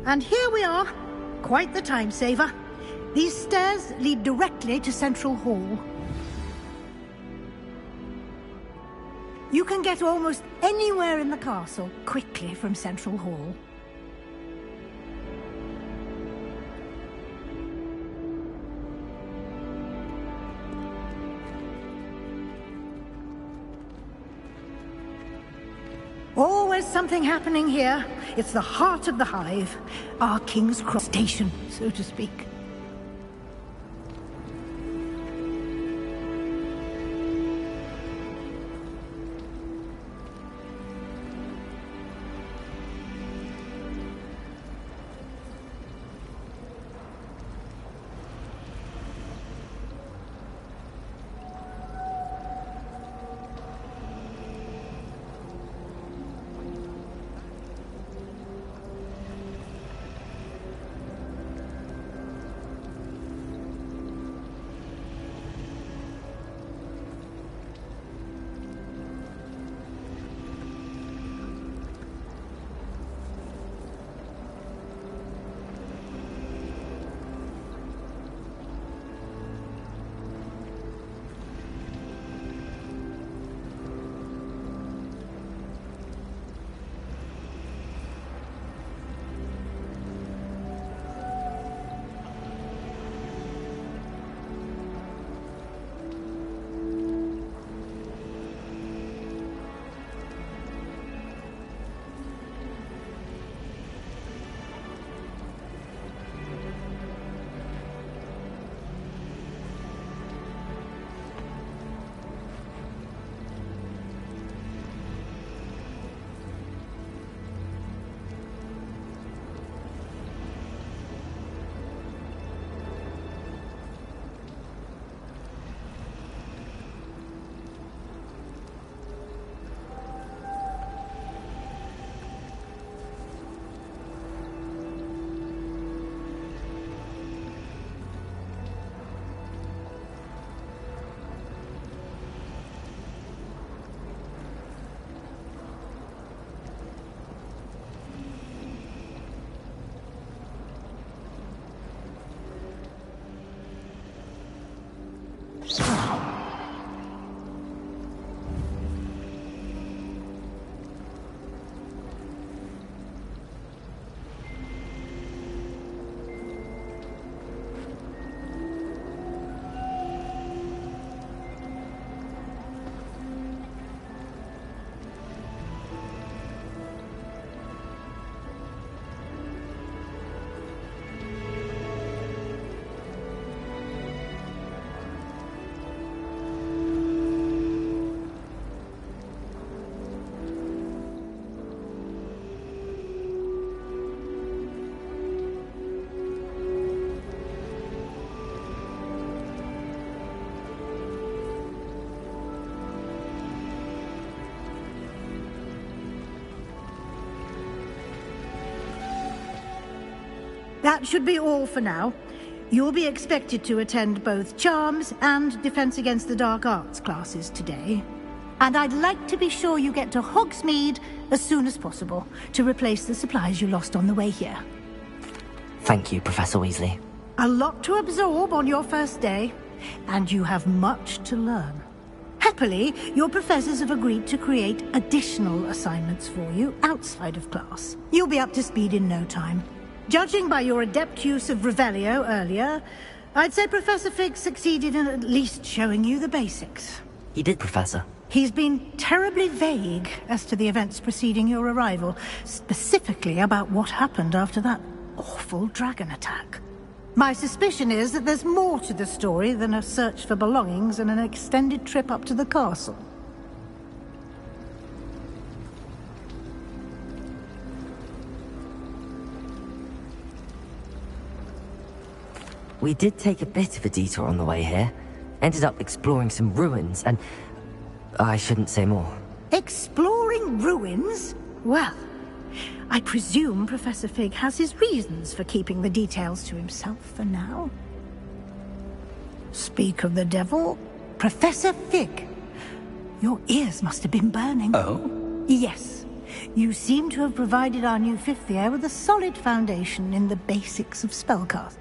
And here we are. Quite the time saver. These stairs lead directly to Central Hall. You can get almost anywhere in the castle quickly from Central Hall. Always something happening here. It's the heart of the hive. Our King's Cross station, so to speak. That should be all for now. You'll be expected to attend both Charms and Defense Against the Dark Arts classes today. And I'd like to be sure you get to Hogsmeade as soon as possible to replace the supplies you lost on the way here.
Thank you, Professor Weasley.
A lot to absorb on your first day, and you have much to learn. Happily, your professors have agreed to create additional assignments for you outside of class. You'll be up to speed in no time. Judging by your adept use of Revelio earlier, I'd say Professor Fig succeeded in at least showing you the basics.
He did, Professor.
He's been terribly vague as to the events preceding your arrival, specifically about what happened after that awful dragon attack. My suspicion is that there's more to the story than a search for belongings and an extended trip up to the castle.
We did take a bit of a detour on the way here. Ended up exploring some ruins, and I shouldn't say more.
Exploring ruins? Well, I presume Professor Fig has his reasons for keeping the details to himself for now. Speak of the devil, Professor Fig. Your ears must have been burning.
Oh?
Yes. You seem to have provided our new fifth year with a solid foundation in the basics of spellcasting.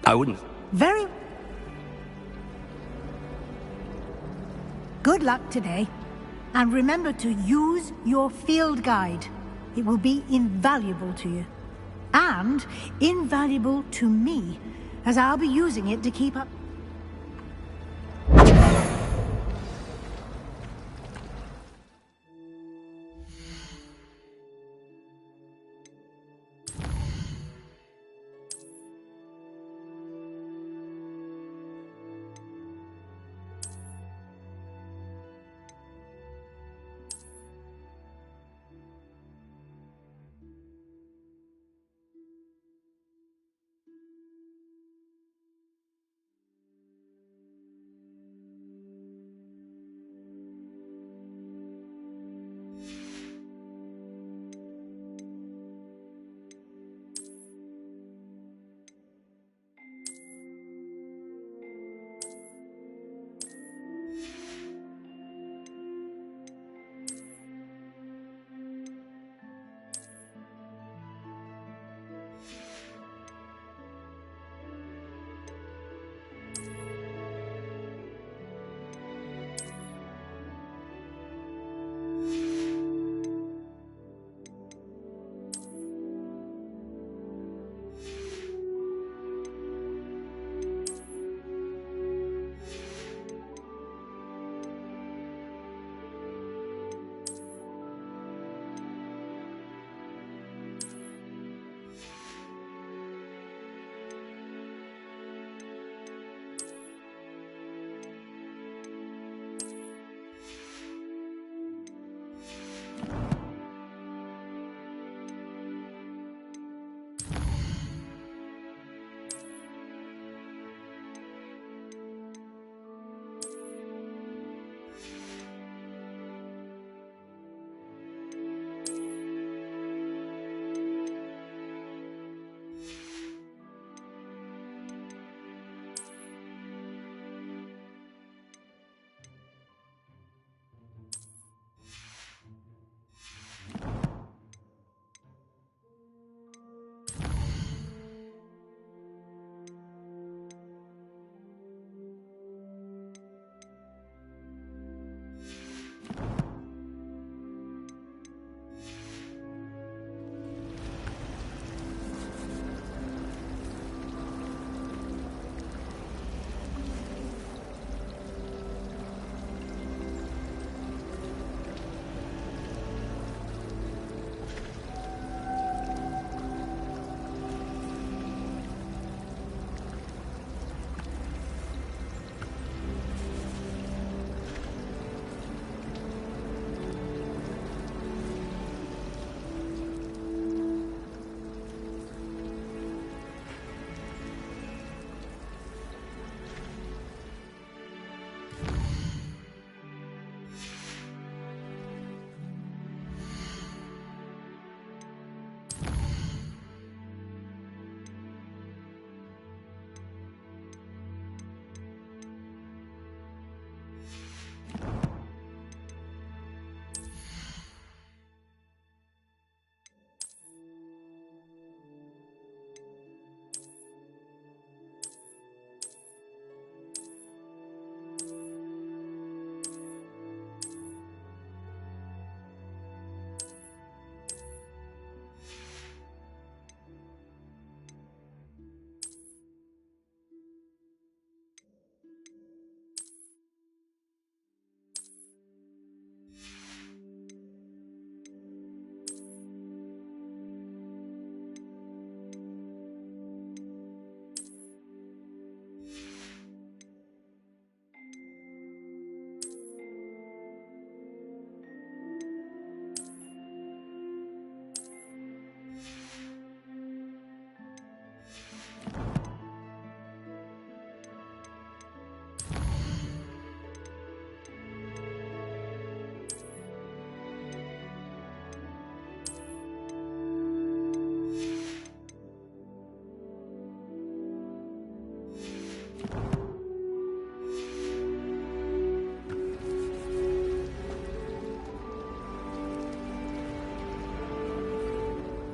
I wouldn't.
Very... Good luck today. And remember to use your field guide. It will be invaluable to you. And invaluable to me, as I'll be using it to keep up...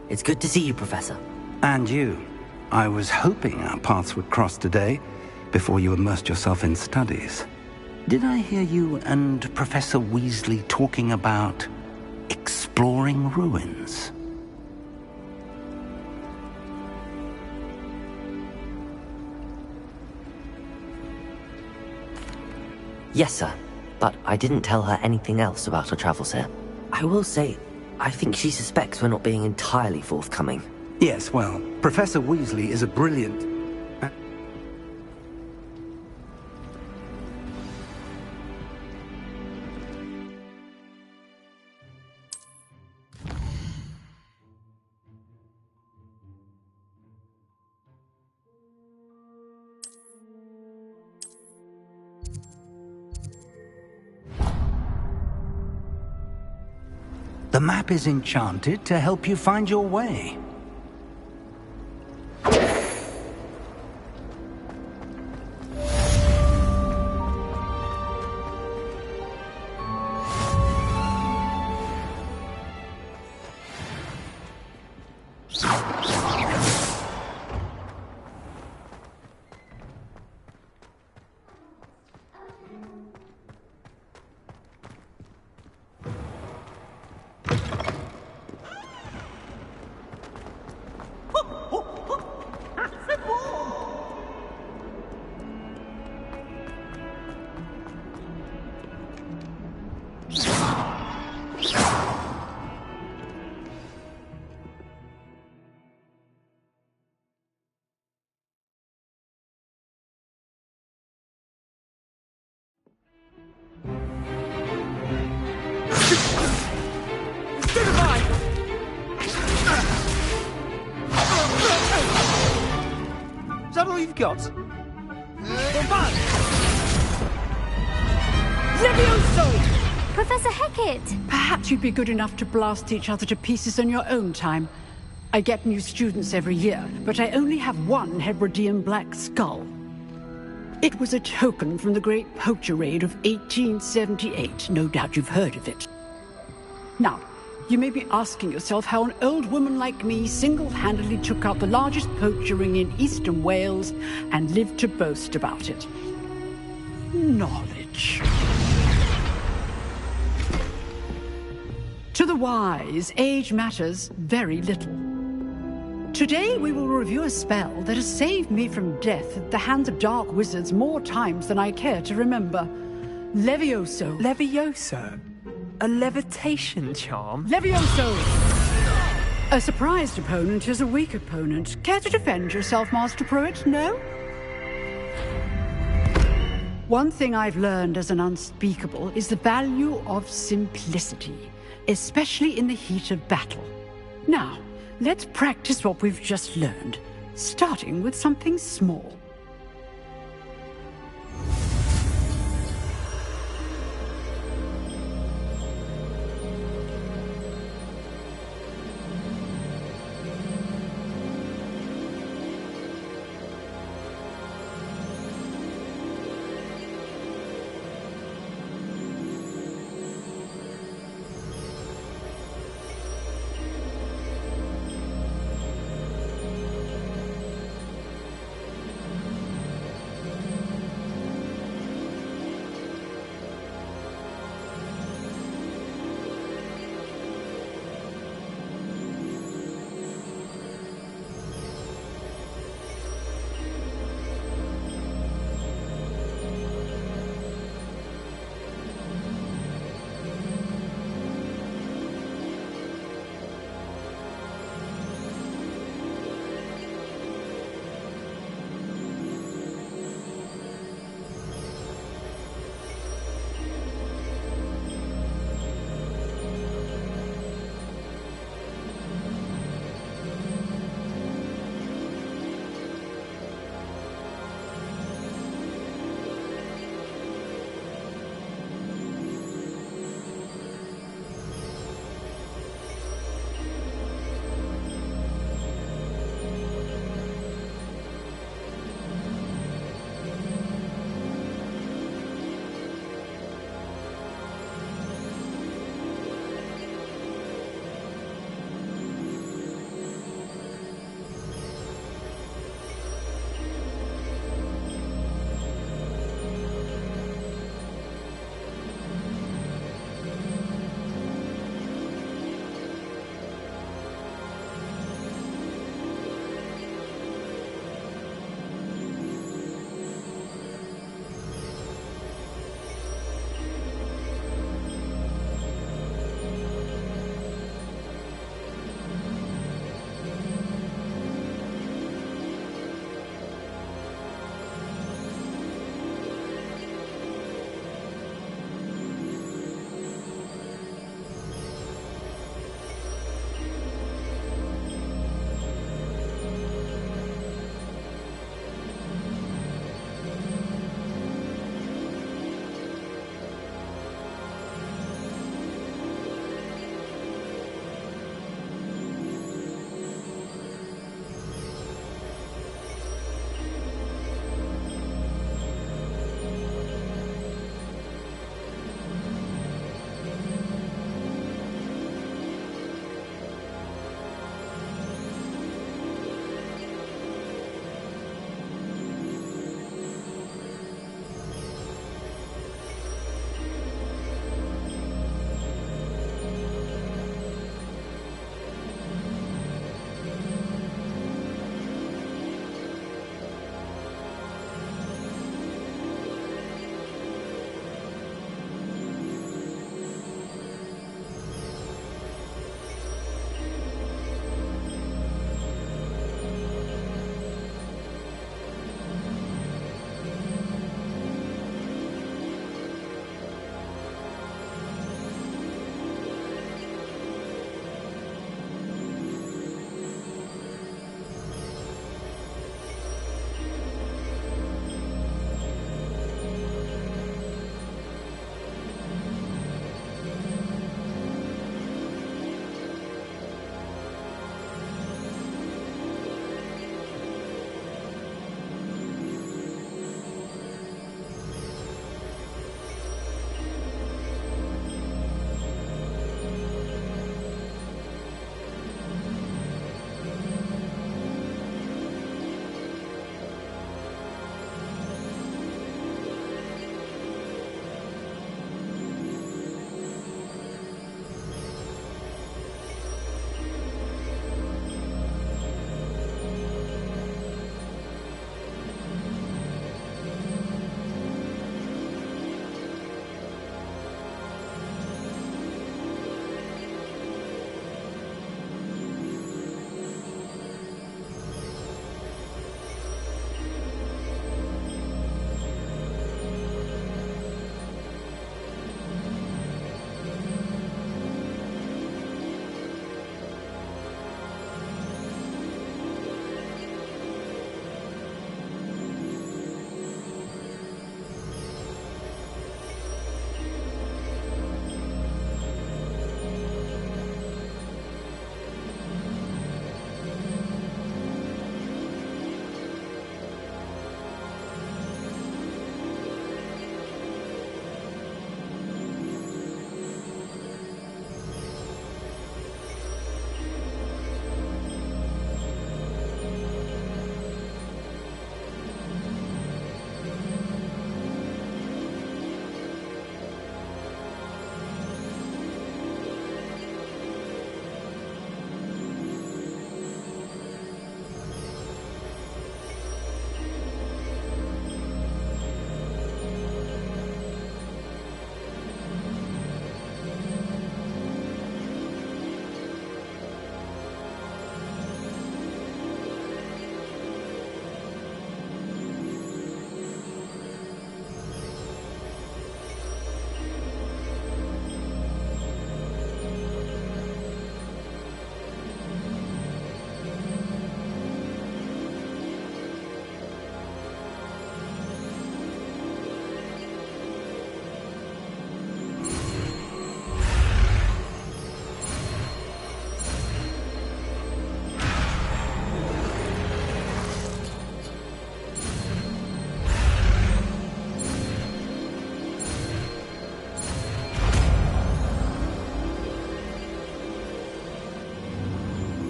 It's good to see you, Professor.
And you. I was hoping our paths would cross today, before you immersed yourself in studies. Did I hear you and Professor Weasley talking about exploring ruins?
Yes, sir. But I didn't tell her anything else about our travels here. I will say, I think she suspects we're not being entirely forthcoming.
Yes, well, Professor Weasley is a brilliant... The map is enchanted to help you find your way.
Is that all you've got?
Levioso!
Professor Hecat!
Perhaps you'd be good enough to blast each other to pieces on your own time. I get new students every year, but I only have one Hebridean black skull. It was a token from the Great Poacher Raid of 1878. No doubt you've heard of it. Now, you may be asking yourself how an old woman like me single-handedly took out the largest poacher ring in eastern Wales and lived to boast about it. Knowledge. To the wise, age matters very little. Today we will review a spell that has saved me from death at the hands of dark wizards more times than I care to remember. Levioso.
Levioso? A levitation charm?
Levioso! A surprised opponent is a weak opponent. Care to defend yourself, Master Pruitt? No? One thing I've learned as an unspeakable is the value of simplicity, especially in the heat of battle. Now, let's practice what we've just learned, starting with something small.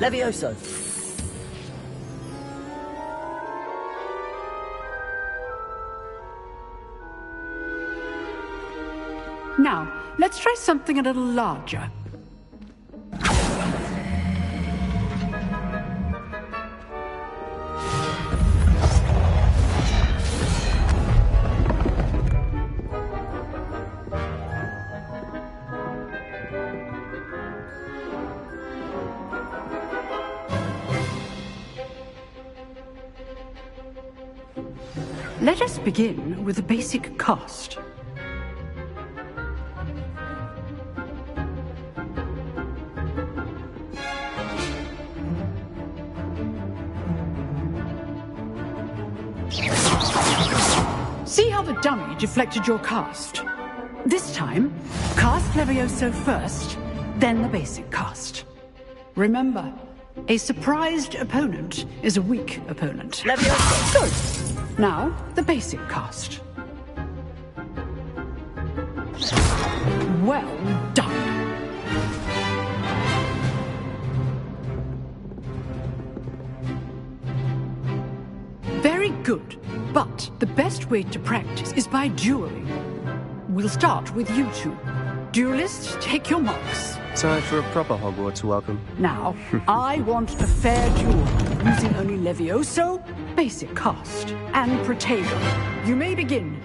Levioso!
Now, let's try something a little larger. Let us begin with the basic cast. See how the dummy deflected your cast? This time, cast Levioso first, then the basic cast. Remember, a surprised opponent is a weak opponent.
Levioso!
Good. Now, the basic cast. Well done. Very good. But the best way to practice is by dueling. We'll start with you two. Duelists, take your marks.
Time for a proper Hogwarts welcome.
Now, I want a fair duel, using only Levioso, basic cast, and Protego. You may begin.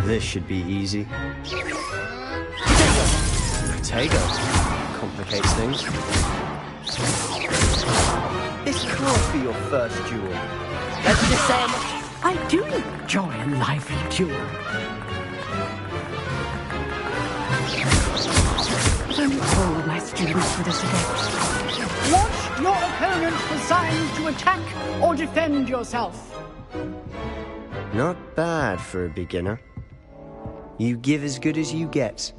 This should be easy. Protego. Complicates things. This can't be your first duel.
Let's just say
I do enjoy a lively duel. Don't hold my students for this event. Watch your opponent for signs to attack or defend yourself.
Not bad for a beginner. You give as good as you get.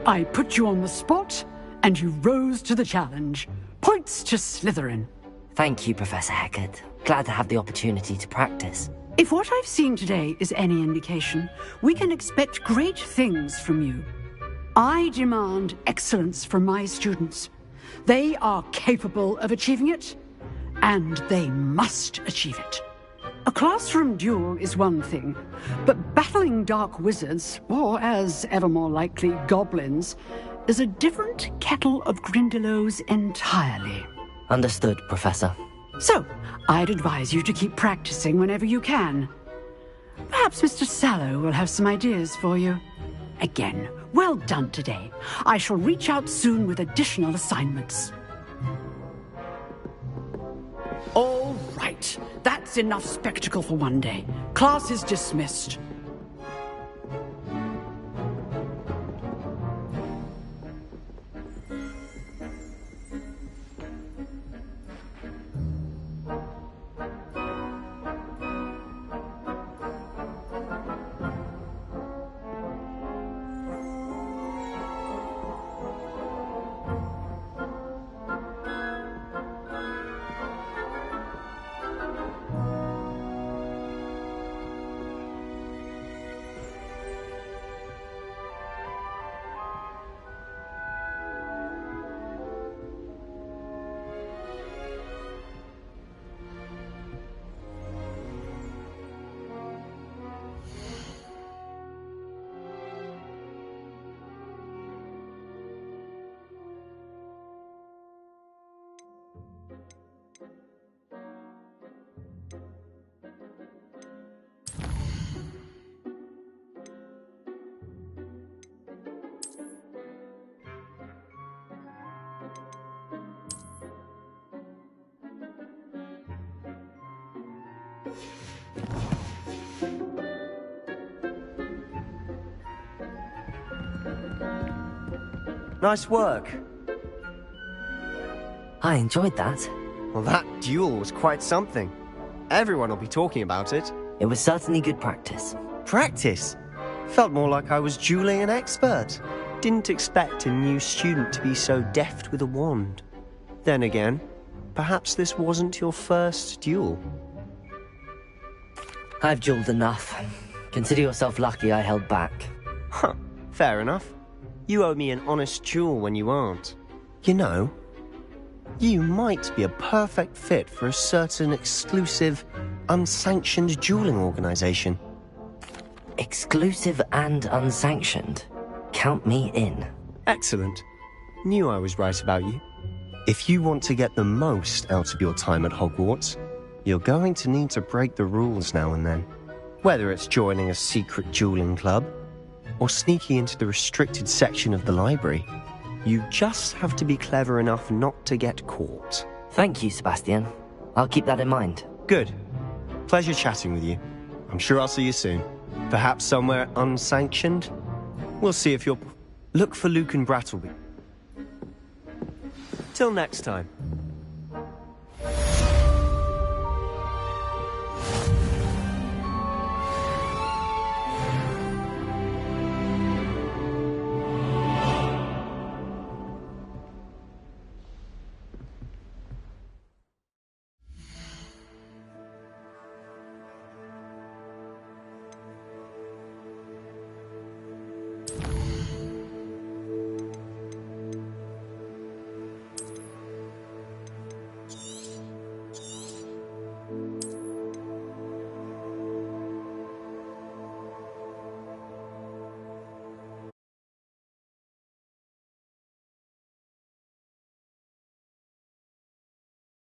I put you on the spot, and you rose to the challenge. Points to Slytherin.
Thank you, Professor Hecat. Glad to have the opportunity to practice.
If what I've seen today is any indication, we can expect great things from you. I demand excellence from my students. They are capable of achieving it, and they must achieve it. A classroom duel is one thing, but battling dark wizards, or as ever more likely, goblins, is a different kettle of Grindylows entirely.
Understood, Professor.
So, I'd advise you to keep practicing whenever you can. Perhaps Mr. Sallow will have some ideas for you. Again, well done today. I shall reach out soon with additional assignments. All right. That's enough spectacle for one day. Class is dismissed.
Nice work.
I enjoyed that.
Well, that duel was quite something. Everyone will be talking about it.
It was certainly good practice.
Practice? Felt more like I was dueling an expert. Didn't expect a new student to be so deft with a wand. Then again, Perhaps this wasn't your first duel.
I've dueled enough. Consider yourself lucky I held back.
Huh, fair enough. You owe me an honest duel when you aren't. You know, you might be a perfect fit for a certain exclusive, unsanctioned dueling organization.
Exclusive and unsanctioned? Count me in.
Excellent. Knew I was right about you. If you want to get the most out of your time at Hogwarts, you're going to need to break the rules now and then. Whether it's joining a secret dueling club, or sneaking into the restricted section of the library, you just have to be clever enough not to get caught.
Thank you, Sebastian. I'll keep that in mind.
Good. Pleasure chatting with you. I'm sure I'll see you soon. Perhaps somewhere unsanctioned? We'll see if you're... Look for Lucan Brattleby. Till next time.